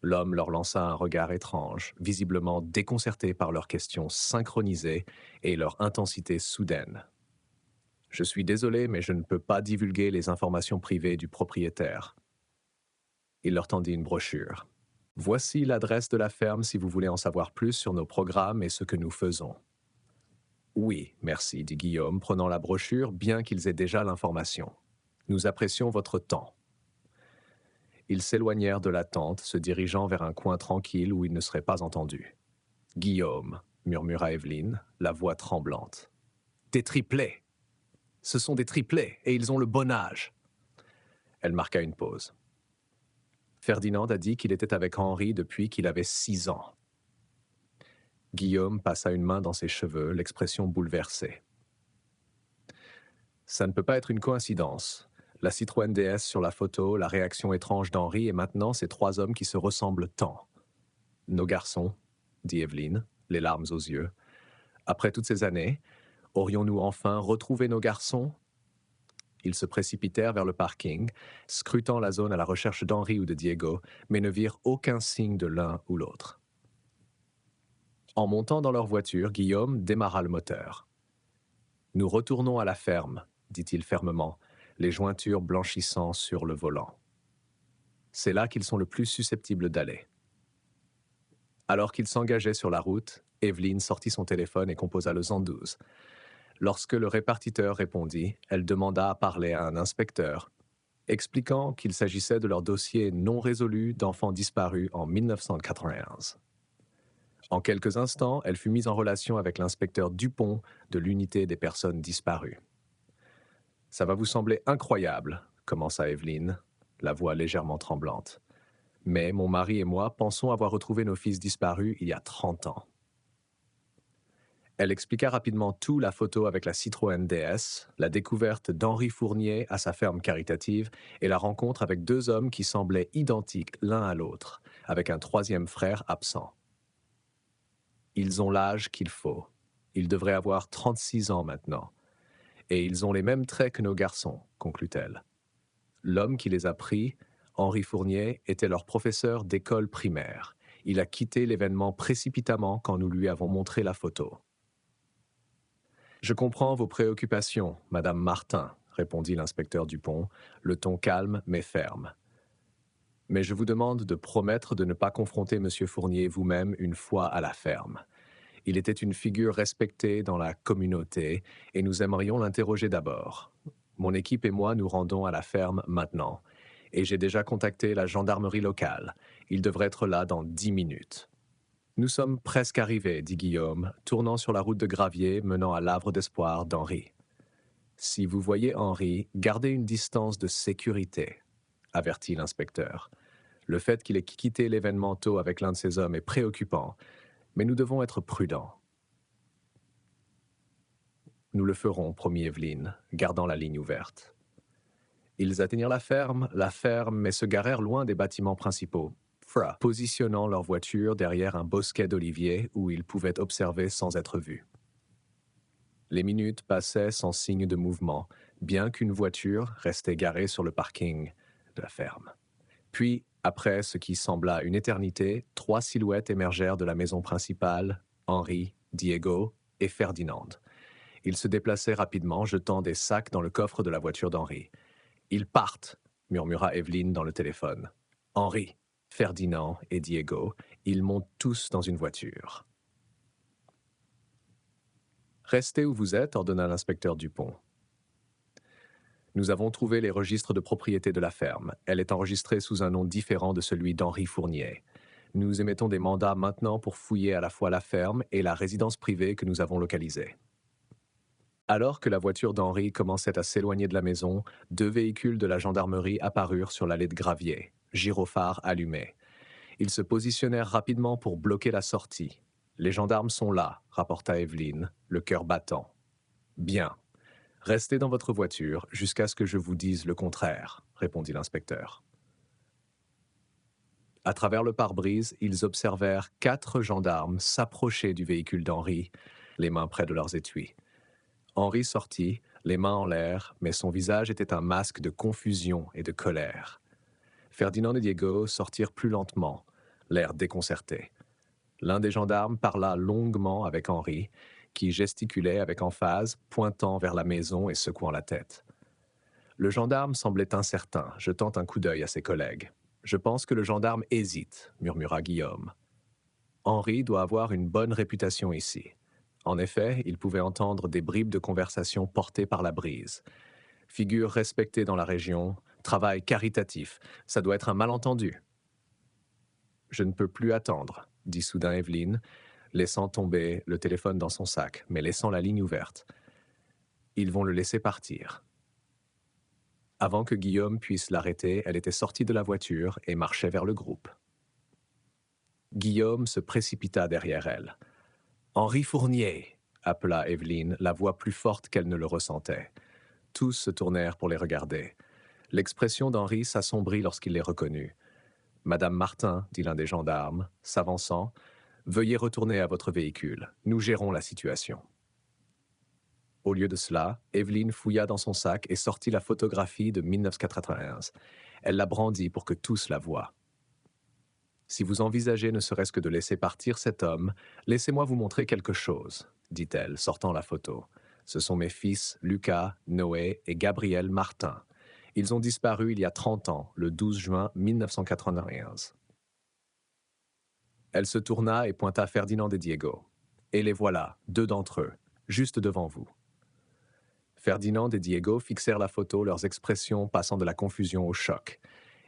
L'homme leur lança un regard étrange, visiblement déconcerté par leurs questions synchronisées et leur intensité soudaine. Je suis désolé, mais je ne peux pas divulguer les informations privées du propriétaire. Il leur tendit une brochure. Voici l'adresse de la ferme si vous voulez en savoir plus sur nos programmes et ce que nous faisons. Oui, merci, dit Guillaume, prenant la brochure, bien qu'ils aient déjà l'information. Nous apprécions votre temps. Ils s'éloignèrent de la tente, se dirigeant vers un coin tranquille où ils ne seraient pas entendus. « Guillaume, » murmura Evelyne, la voix tremblante. « Des triplés! Ce sont des triplés, et ils ont le bon âge. » Elle marqua une pause. Ferdinand a dit qu'il était avec Henri depuis qu'il avait 6 ans. Guillaume passa une main dans ses cheveux, l'expression bouleversée. « Ça ne peut pas être une coïncidence. La Citroën DS sur la photo, la réaction étrange d'Henri et maintenant ces 3 hommes qui se ressemblent tant. Nos garçons, dit Evelyne, les larmes aux yeux. Après toutes ces années, aurions-nous enfin retrouvé nos garçons? Ils se précipitèrent vers le parking, scrutant la zone à la recherche d'Henri ou de Diego, mais ne virent aucun signe de l'un ou l'autre. En montant dans leur voiture, Guillaume démarra le moteur. « Nous retournons à la ferme, dit-il fermement, les jointures blanchissant sur le volant. C'est là qu'ils sont le plus susceptibles d'aller. » Alors qu'il s'engageait sur la route, Evelyne sortit son téléphone et composa le 112. Lorsque le répartiteur répondit, elle demanda à parler à un inspecteur, expliquant qu'il s'agissait de leur dossier non résolu d'enfants disparus en 1991. En quelques instants, elle fut mise en relation avec l'inspecteur Dupont de l'unité des personnes disparues. « Ça va vous sembler incroyable, » commença Evelyne, la voix légèrement tremblante. « Mais mon mari et moi pensons avoir retrouvé nos fils disparus il y a 30 ans. » Elle expliqua rapidement tout, la photo avec la Citroën DS, la découverte d'Henri Fournier à sa ferme caritative et la rencontre avec 2 hommes qui semblaient identiques l'un à l'autre, avec un 3e frère absent. Ils ont l'âge qu'il faut. Ils devraient avoir 36 ans maintenant. Et ils ont les mêmes traits que nos garçons, conclut-elle. L'homme qui les a pris, Henri Fournier, était leur professeur d'école primaire. Il a quitté l'événement précipitamment quand nous lui avons montré la photo. « Je comprends vos préoccupations, Madame Martin, » répondit l'inspecteur Dupont, le ton calme mais ferme. « Mais je vous demande de promettre de ne pas confronter M. Fournier vous-même une fois à la ferme. Il était une figure respectée dans la communauté et nous aimerions l'interroger d'abord. Mon équipe et moi nous rendons à la ferme maintenant. Et j'ai déjà contacté la gendarmerie locale. Il devrait être là dans 10 minutes. » « Nous sommes presque arrivés, » dit Guillaume, tournant sur la route de gravier menant à l'Havre d'Espoir d'Henri. « Si vous voyez Henri, gardez une distance de sécurité, » avertit l'inspecteur. « Le fait qu'il ait quitté l'événement tôt avec l'un de ses hommes est préoccupant, mais nous devons être prudents. » « Nous le ferons, promit Evelyne, gardant la ligne ouverte. » Ils atteignirent la ferme, mais se garèrent loin des bâtiments principaux, positionnant leur voiture derrière un bosquet d'oliviers où ils pouvaient observer sans être vus. Les minutes passaient sans signe de mouvement, bien qu'une voiture restait garée sur le parking de la ferme. Puis, après ce qui sembla une éternité, 3 silhouettes émergèrent de la maison principale, Henri, Diego et Ferdinand. Ils se déplaçaient rapidement, jetant des sacs dans le coffre de la voiture d'Henri. « Ils partent !» murmura Evelyne dans le téléphone. « Henri, Ferdinand et Diego, ils montent tous dans une voiture. »« Restez où vous êtes, » ordonna l'inspecteur Dupont. « Nous avons trouvé les registres de propriété de la ferme. Elle est enregistrée sous un nom différent de celui d'Henri Fournier. Nous émettons des mandats maintenant pour fouiller à la fois la ferme et la résidence privée que nous avons localisée. Alors que la voiture d'Henri commençait à s'éloigner de la maison, deux véhicules de la gendarmerie apparurent sur l'allée de gravier, gyrophares allumés. Ils se positionnèrent rapidement pour bloquer la sortie. Les gendarmes sont là, rapporta Evelyne, le cœur battant. Bien. Restez dans votre voiture jusqu'à ce que je vous dise le contraire, répondit l'inspecteur. À travers le pare-brise, ils observèrent 4 gendarmes s'approcher du véhicule d'Henri, les mains près de leurs étuis. Henri sortit, les mains en l'air, mais son visage était un masque de confusion et de colère. Ferdinand et Diego sortirent plus lentement, l'air déconcerté. L'un des gendarmes parla longuement avec Henri, qui gesticulait avec emphase, pointant vers la maison et secouant la tête. Le gendarme semblait incertain, jetant un coup d'œil à ses collègues. « Je pense que le gendarme hésite », murmura Guillaume. Henri doit avoir une bonne réputation ici. En effet, il pouvait entendre des bribes de conversation portées par la brise. Figure respectée dans la région, travail caritatif, ça doit être un malentendu. « Je ne peux plus attendre », dit soudain Evelyne, laissant tomber le téléphone dans son sac, mais laissant la ligne ouverte. Ils vont le laisser partir. Avant que Guillaume puisse l'arrêter, elle était sortie de la voiture et marchait vers le groupe. Guillaume se précipita derrière elle. « Henri Fournier !» appela Evelyne, la voix plus forte qu'elle ne le ressentait. Tous se tournèrent pour les regarder. L'expression d'Henri s'assombrit lorsqu'il les reconnut. « Madame Martin, dit l'un des gendarmes, s'avançant, veuillez retourner à votre véhicule. Nous gérons la situation. » Au lieu de cela, Evelyne fouilla dans son sac et sortit la photographie de 1991. Elle la brandit pour que tous la voient. « Si vous envisagez ne serait-ce que de laisser partir cet homme, laissez-moi vous montrer quelque chose, » dit-elle, sortant la photo. « Ce sont mes fils Lucas, Noé et Gabriel Martin. Ils ont disparu il y a 30 ans, le 12 juin 1991. » Elle se tourna et pointa Ferdinand et Diego. « Et les voilà, 2 d'entre eux, juste devant vous. » Ferdinand et Diego fixèrent la photo, leurs expressions passant de la confusion au choc.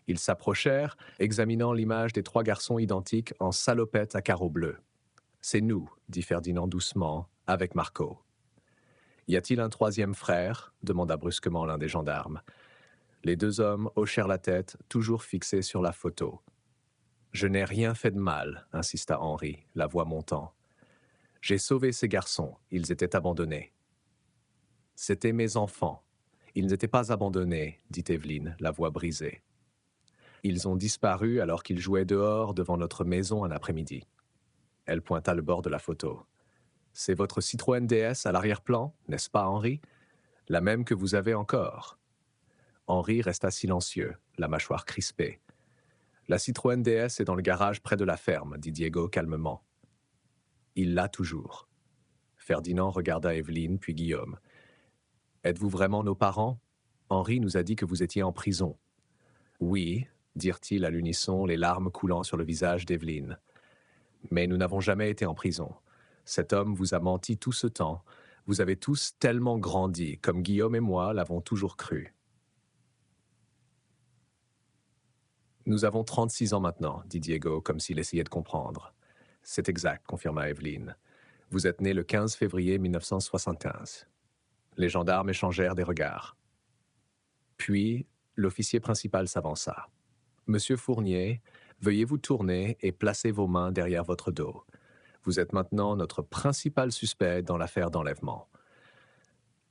Ils s'approchèrent, examinant l'image des 3 garçons identiques en salopette à carreaux bleus. « C'est nous, » dit Ferdinand doucement, avec Marco. « Y a-t-il un 3e frère » demanda brusquement l'un des gendarmes. Les 2 hommes hochèrent la tête, toujours fixés sur la photo. « Je n'ai rien fait de mal » insista Henri, la voix montant. « J'ai sauvé ces garçons, ils étaient abandonnés. » « C'étaient mes enfants. Ils n'étaient pas abandonnés, » dit Evelyne, la voix brisée. « Ils ont disparu alors qu'ils jouaient dehors devant notre maison un après-midi. » Elle pointa le bord de la photo. « C'est votre Citroën DS à l'arrière-plan, n'est-ce pas, Henri? La même que vous avez encore. » Henri resta silencieux, la mâchoire crispée. « La Citroën DS est dans le garage près de la ferme, » dit Diego calmement. « Il l'a toujours. » Ferdinand regarda Evelyne, puis Guillaume. « Êtes-vous vraiment nos parents? Henri nous a dit que vous étiez en prison. »« Oui, » dirent-ils à l'unisson, les larmes coulant sur le visage d'Evelyne. « Mais nous n'avons jamais été en prison. Cet homme vous a menti tout ce temps. Vous avez tous tellement grandi, comme Guillaume et moi l'avons toujours cru. »« Nous avons 36 ans maintenant, » dit Diego, comme s'il essayait de comprendre. « C'est exact, » confirma Evelyne. « Vous êtes né le 15 février 1975. » Les gendarmes échangèrent des regards. Puis, l'officier principal s'avança. « Monsieur Fournier, veuillez vous tourner et placer vos mains derrière votre dos. Vous êtes maintenant notre principal suspect dans l'affaire d'enlèvement. »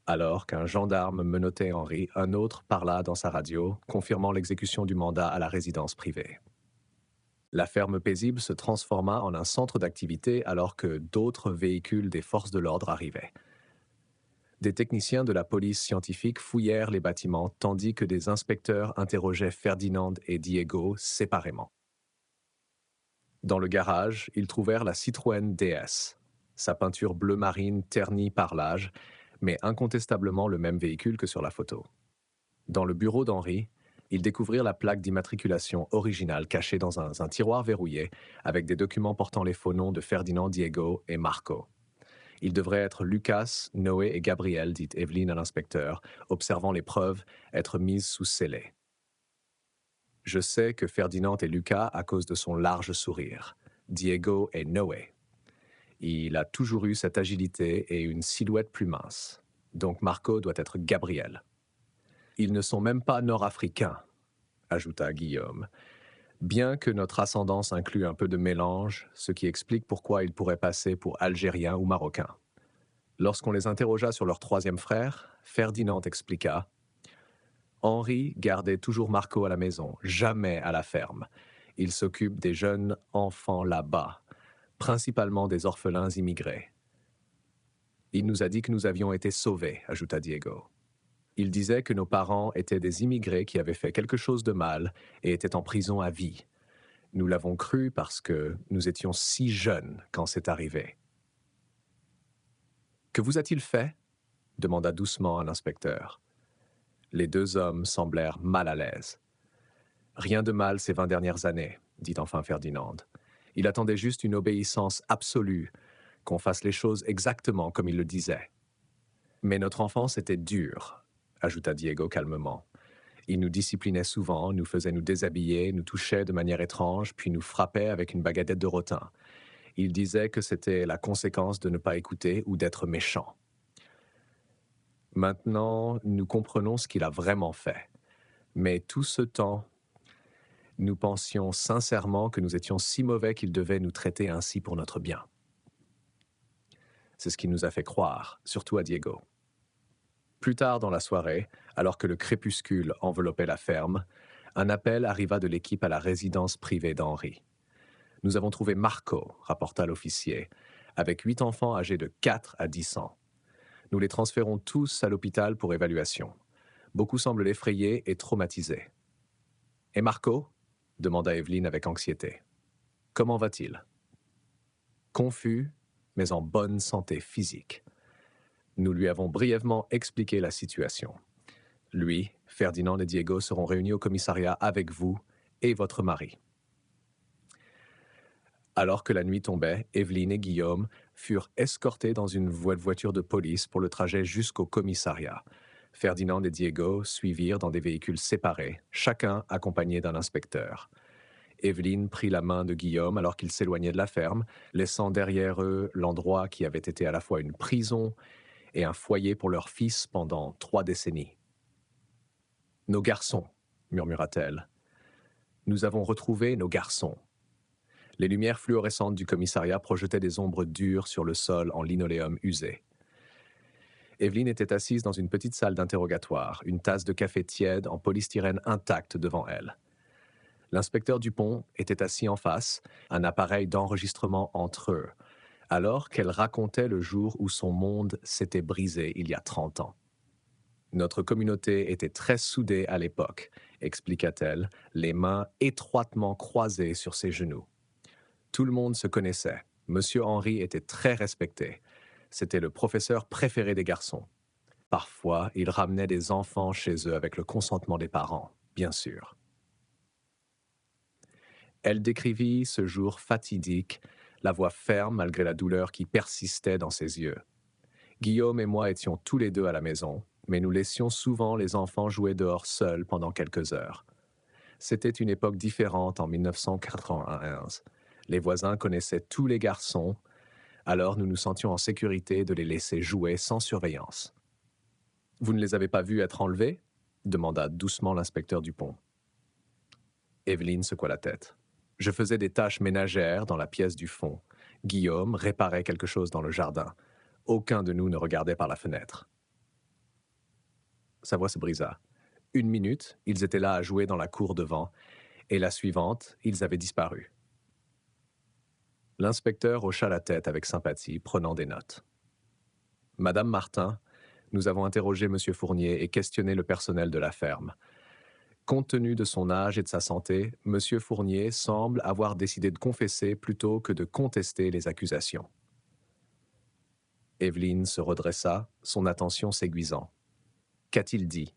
Alors qu'un gendarme menottait Henri, un autre parla dans sa radio, confirmant l'exécution du mandat à la résidence privée. La ferme paisible se transforma en un centre d'activité alors que d'autres véhicules des forces de l'ordre arrivaient. Des techniciens de la police scientifique fouillèrent les bâtiments tandis que des inspecteurs interrogeaient Ferdinand et Diego séparément. Dans le garage, ils trouvèrent la Citroën DS, sa peinture bleu marine ternie par l'âge, mais incontestablement le même véhicule que sur la photo. Dans le bureau d'Henri, ils découvrirent la plaque d'immatriculation originale cachée dans un tiroir verrouillé avec des documents portant les faux noms de Ferdinand, Diego et Marco. « Il devrait être Lucas, Noé et Gabriel, » dit Evelyne à l'inspecteur, observant les preuves être mises sous scellé. Je sais que Ferdinand est Lucas à cause de son large sourire. Diego est Noé. Il a toujours eu cette agilité et une silhouette plus mince. Donc Marco doit être Gabriel. Ils ne sont même pas nord-africains, ajouta Guillaume, bien que notre ascendance inclue un peu de mélange, ce qui explique pourquoi ils pourraient passer pour Algériens ou Marocains. Lorsqu'on les interrogea sur leur troisième frère, Ferdinand expliqua « Henri gardait toujours Marco à la maison, jamais à la ferme. Il s'occupe des jeunes enfants là-bas, principalement des orphelins immigrés. » Il nous a dit que nous avions été sauvés, ajouta Diego. Il disait que nos parents étaient des immigrés qui avaient fait quelque chose de mal et étaient en prison à vie. Nous l'avons cru parce que nous étions si jeunes quand c'est arrivé. « Que vous a-t-il fait » demanda doucement un inspecteur. Les deux hommes semblèrent mal à l'aise. « Rien de mal ces 20 dernières années, » dit enfin Ferdinand. « Il attendait juste une obéissance absolue, qu'on fasse les choses exactement comme il le disait. » « Mais notre enfance était dure, » ajouta Diego calmement. « Il nous disciplinait souvent, nous faisait nous déshabiller, nous touchait de manière étrange, puis nous frappait avec une baguette de rotin. Il disait que c'était la conséquence de ne pas écouter ou d'être méchant. Maintenant, nous comprenons ce qu'il a vraiment fait. Mais tout ce temps, nous pensions sincèrement que nous étions si mauvais qu'il devait nous traiter ainsi pour notre bien. C'est ce qui nous a fait croire, surtout à Diego. Plus tard dans la soirée, alors que le crépuscule enveloppait la ferme, un appel arriva de l'équipe à la résidence privée d'Henri. « Nous avons trouvé Marco », rapporta l'officier, avec 8 enfants âgés de 4 à 10 ans. Nous les transférons tous à l'hôpital pour évaluation. Beaucoup semblent effrayés et traumatisés. « Et Marco » demanda Evelyne avec anxiété. « Comment va-t-il » ? Confus, mais en bonne santé physique. Nous lui avons brièvement expliqué la situation. Lui, Ferdinand et Diego seront réunis au commissariat avec vous et votre mari. Alors que la nuit tombait, Evelyne et Guillaume furent escortés dans une voiture de police pour le trajet jusqu'au commissariat. Ferdinand et Diego suivirent dans des véhicules séparés, chacun accompagné d'un inspecteur. Evelyne prit la main de Guillaume alors qu'ils s'éloignaient de la ferme, laissant derrière eux l'endroit qui avait été à la fois une prison et un foyer pour leur fils pendant 3 décennies. « Nos garçons » murmura-t-elle. « Nous avons retrouvé nos garçons. » Les lumières fluorescentes du commissariat projetaient des ombres dures sur le sol en linoléum usé. Evelyne était assise dans une petite salle d'interrogatoire, une tasse de café tiède en polystyrène intacte devant elle. L'inspecteur Dupont était assis en face, un appareil d'enregistrement entre eux, alors qu'elle racontait le jour où son monde s'était brisé il y a 30 ans. Notre communauté était très soudée à l'époque, expliqua-t-elle, les mains étroitement croisées sur ses genoux. Tout le monde se connaissait. Monsieur Henri était très respecté. C'était le professeur préféré des garçons. Parfois, il ramenait des enfants chez eux avec le consentement des parents, bien sûr. Elle décrivit ce jour fatidique, la voix ferme malgré la douleur qui persistait dans ses yeux. Guillaume et moi étions tous les deux à la maison, mais nous laissions souvent les enfants jouer dehors seuls pendant quelques heures. C'était une époque différente en 1991. Les voisins connaissaient tous les garçons, alors nous nous sentions en sécurité de les laisser jouer sans surveillance. « Vous ne les avez pas vus être enlevés » demanda doucement l'inspecteur Dupont. Evelyne secoua la tête. « Je faisais des tâches ménagères dans la pièce du fond. Guillaume réparait quelque chose dans le jardin. Aucun de nous ne regardait par la fenêtre. » Sa voix se brisa. 1 minute, ils étaient là à jouer dans la cour devant, et la suivante, ils avaient disparu. L'inspecteur hocha la tête avec sympathie, prenant des notes. « Madame Martin, nous avons interrogé M. Fournier et questionné le personnel de la ferme. Compte tenu de son âge et de sa santé, M. Fournier semble avoir décidé de confesser plutôt que de contester les accusations. » Evelyne se redressa, son attention s'aiguisant. « Qu'a-t-il dit » ?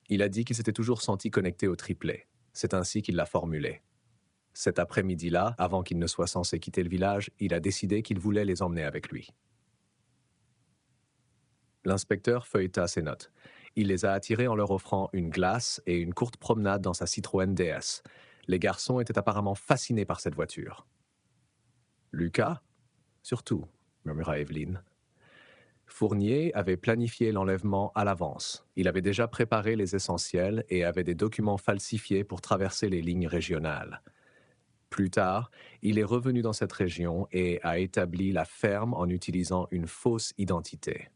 Il a dit qu'il s'était toujours senti connecté au triplet. C'est ainsi qu'il l'a formulé. Cet après-midi-là, avant qu'il ne soit censé quitter le village, il a décidé qu'il voulait les emmener avec lui. L'inspecteur feuilleta ses notes. Il les a attirés en leur offrant une glace et une courte promenade dans sa Citroën DS. Les garçons étaient apparemment fascinés par cette voiture. Lucas? Surtout, murmura Evelyne. Fournier avait planifié l'enlèvement à l'avance. Il avait déjà préparé les essentiels et avait des documents falsifiés pour traverser les lignes régionales. Plus tard, il est revenu dans cette région et a établi la ferme en utilisant une fausse identité.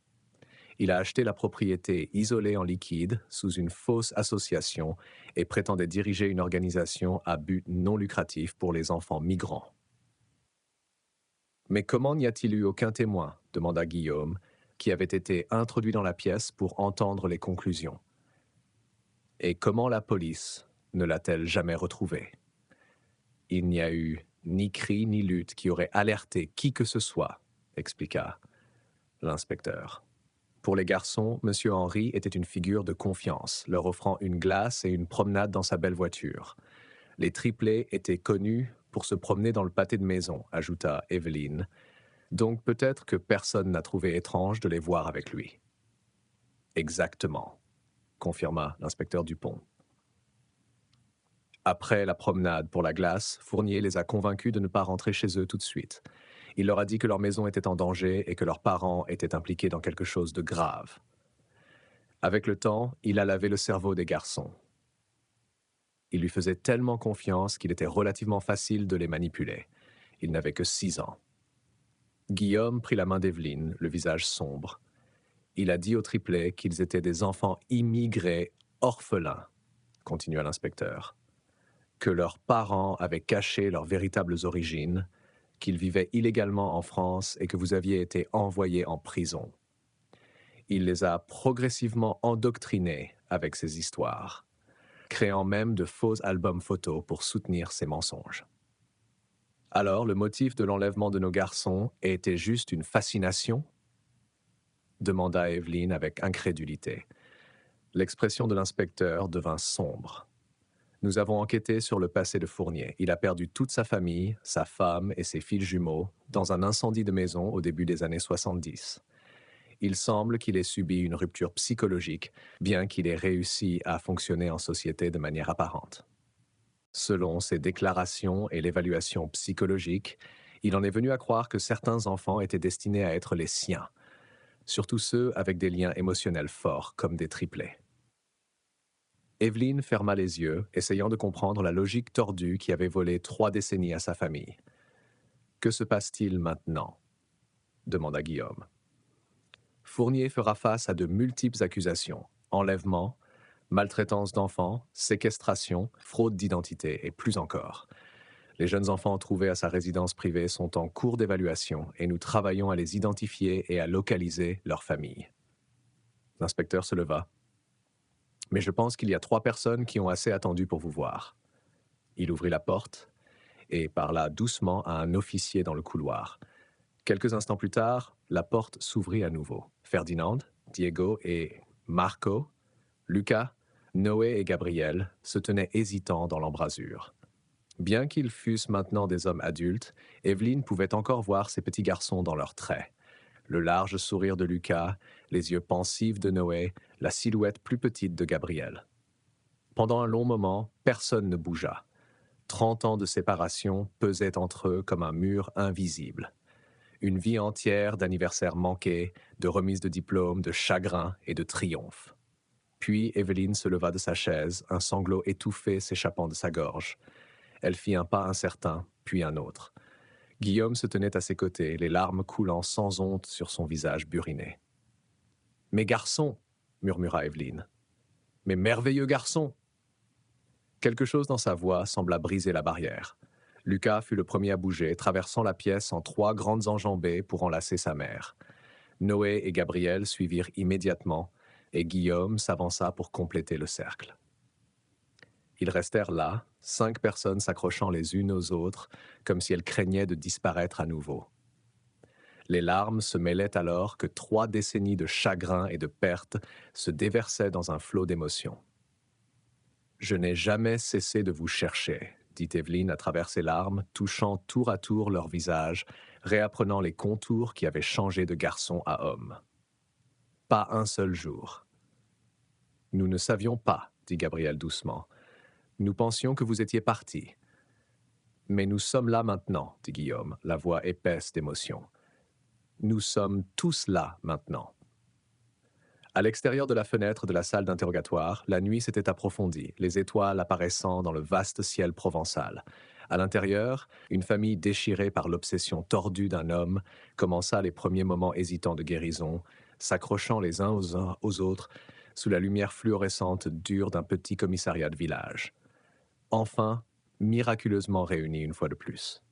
Il a acheté la propriété isolée en liquide sous une fausse association et prétendait diriger une organisation à but non lucratif pour les enfants migrants. Mais comment n'y a-t-il eu aucun témoin demanda Guillaume, qui avait été introduit dans la pièce pour entendre les conclusions. Et comment la police ne l'a-t-elle jamais retrouvé? Il n'y a eu ni cri ni lutte qui aurait alerté qui que ce soit, expliqua l'inspecteur. Pour les garçons, M. Henry était une figure de confiance, leur offrant une glace et une promenade dans sa belle voiture. Les triplés étaient connus pour se promener dans le pâté de maison, ajouta Evelyne. Donc peut-être que personne n'a trouvé étrange de les voir avec lui. Exactement, confirma l'inspecteur Dupont. Après la promenade pour la glace, Fournier les a convaincus de ne pas rentrer chez eux tout de suite. Il leur a dit que leur maison était en danger et que leurs parents étaient impliqués dans quelque chose de grave. Avec le temps, il a lavé le cerveau des garçons. Il lui faisait tellement confiance qu'il était relativement facile de les manipuler. Ils n'avaient que 6 ans. Guillaume prit la main d'Evelyne, le visage sombre. Il a dit aux triplets qu'ils étaient des enfants immigrés orphelins, continua l'inspecteur, que leurs parents avaient caché leurs véritables origines, qu'ils vivaient illégalement en France et que vous aviez été envoyés en prison. Il les a progressivement endoctrinés avec ces histoires, créant même de faux albums photos pour soutenir ces mensonges. Alors, le motif de l'enlèvement de nos garçons était juste une fascination? Demanda Evelyne avec incrédulité. L'expression de l'inspecteur devint sombre. Nous avons enquêté sur le passé de Fournier. Il a perdu toute sa famille, sa femme et ses fils jumeaux dans un incendie de maison au début des années 70. Il semble qu'il ait subi une rupture psychologique, bien qu'il ait réussi à fonctionner en société de manière apparente. Selon ses déclarations et l'évaluation psychologique, il en est venu à croire que certains enfants étaient destinés à être les siens, surtout ceux avec des liens émotionnels forts, comme des triplés. Evelyne ferma les yeux, essayant de comprendre la logique tordue qui avait volé 3 décennies à sa famille. « Que se passe-t-il maintenant » demanda Guillaume. Fournier fera face à de multiples accusations, enlèvement, maltraitance d'enfants, séquestration, fraude d'identité et plus encore. Les jeunes enfants trouvés à sa résidence privée sont en cours d'évaluation et nous travaillons à les identifier et à localiser leurs familles. L'inspecteur se leva. Mais je pense qu'il y a 3 personnes qui ont assez attendu pour vous voir. Il ouvrit la porte et parla doucement à un officier dans le couloir. Quelques instants plus tard, la porte s'ouvrit à nouveau. Ferdinand, Diego et Marco, Lucas, Noé et Gabriel se tenaient hésitants dans l'embrasure. Bien qu'ils fussent maintenant des hommes adultes, Evelyne pouvait encore voir ces petits garçons dans leurs traits. Le large sourire de Lucas, les yeux pensifs de Noé, la silhouette plus petite de Gabriel. Pendant un long moment, personne ne bougea. 30 ans de séparation pesaient entre eux comme un mur invisible. Une vie entière d'anniversaires manqués, de remises de diplômes, de chagrins et de triomphes. Puis Evelyne se leva de sa chaise, un sanglot étouffé s'échappant de sa gorge. Elle fit un pas incertain, puis un autre. Guillaume se tenait à ses côtés, les larmes coulant sans honte sur son visage buriné. « Mes garçons !» murmura Evelyne. « Mes merveilleux garçons !» Quelque chose dans sa voix sembla briser la barrière. Lucas fut le premier à bouger, traversant la pièce en 3 grandes enjambées pour enlacer sa mère. Noé et Gabriel suivirent immédiatement, et Guillaume s'avança pour compléter le cercle. Ils restèrent là, 5 personnes s'accrochant les unes aux autres, comme si elles craignaient de disparaître à nouveau. Les larmes se mêlaient alors que 3 décennies de chagrin et de perte se déversaient dans un flot d'émotions. « Je n'ai jamais cessé de vous chercher », dit Evelyne à travers ses larmes, touchant tour à tour leur visage, réapprenant les contours qui avaient changé de garçon à homme. Pas un seul jour. Nous ne savions pas, dit Gabriel doucement. Nous pensions que vous étiez parti. Mais nous sommes là maintenant, dit Guillaume, la voix épaisse d'émotion. Nous sommes tous là maintenant. À l'extérieur de la fenêtre de la salle d'interrogatoire, la nuit s'était approfondie, les étoiles apparaissant dans le vaste ciel provençal. À l'intérieur, une famille déchirée par l'obsession tordue d'un homme commença les premiers moments hésitants de guérison, s'accrochant les uns aux autres sous la lumière fluorescente dure d'un petit commissariat de village. Enfin, miraculeusement réunis une fois de plus.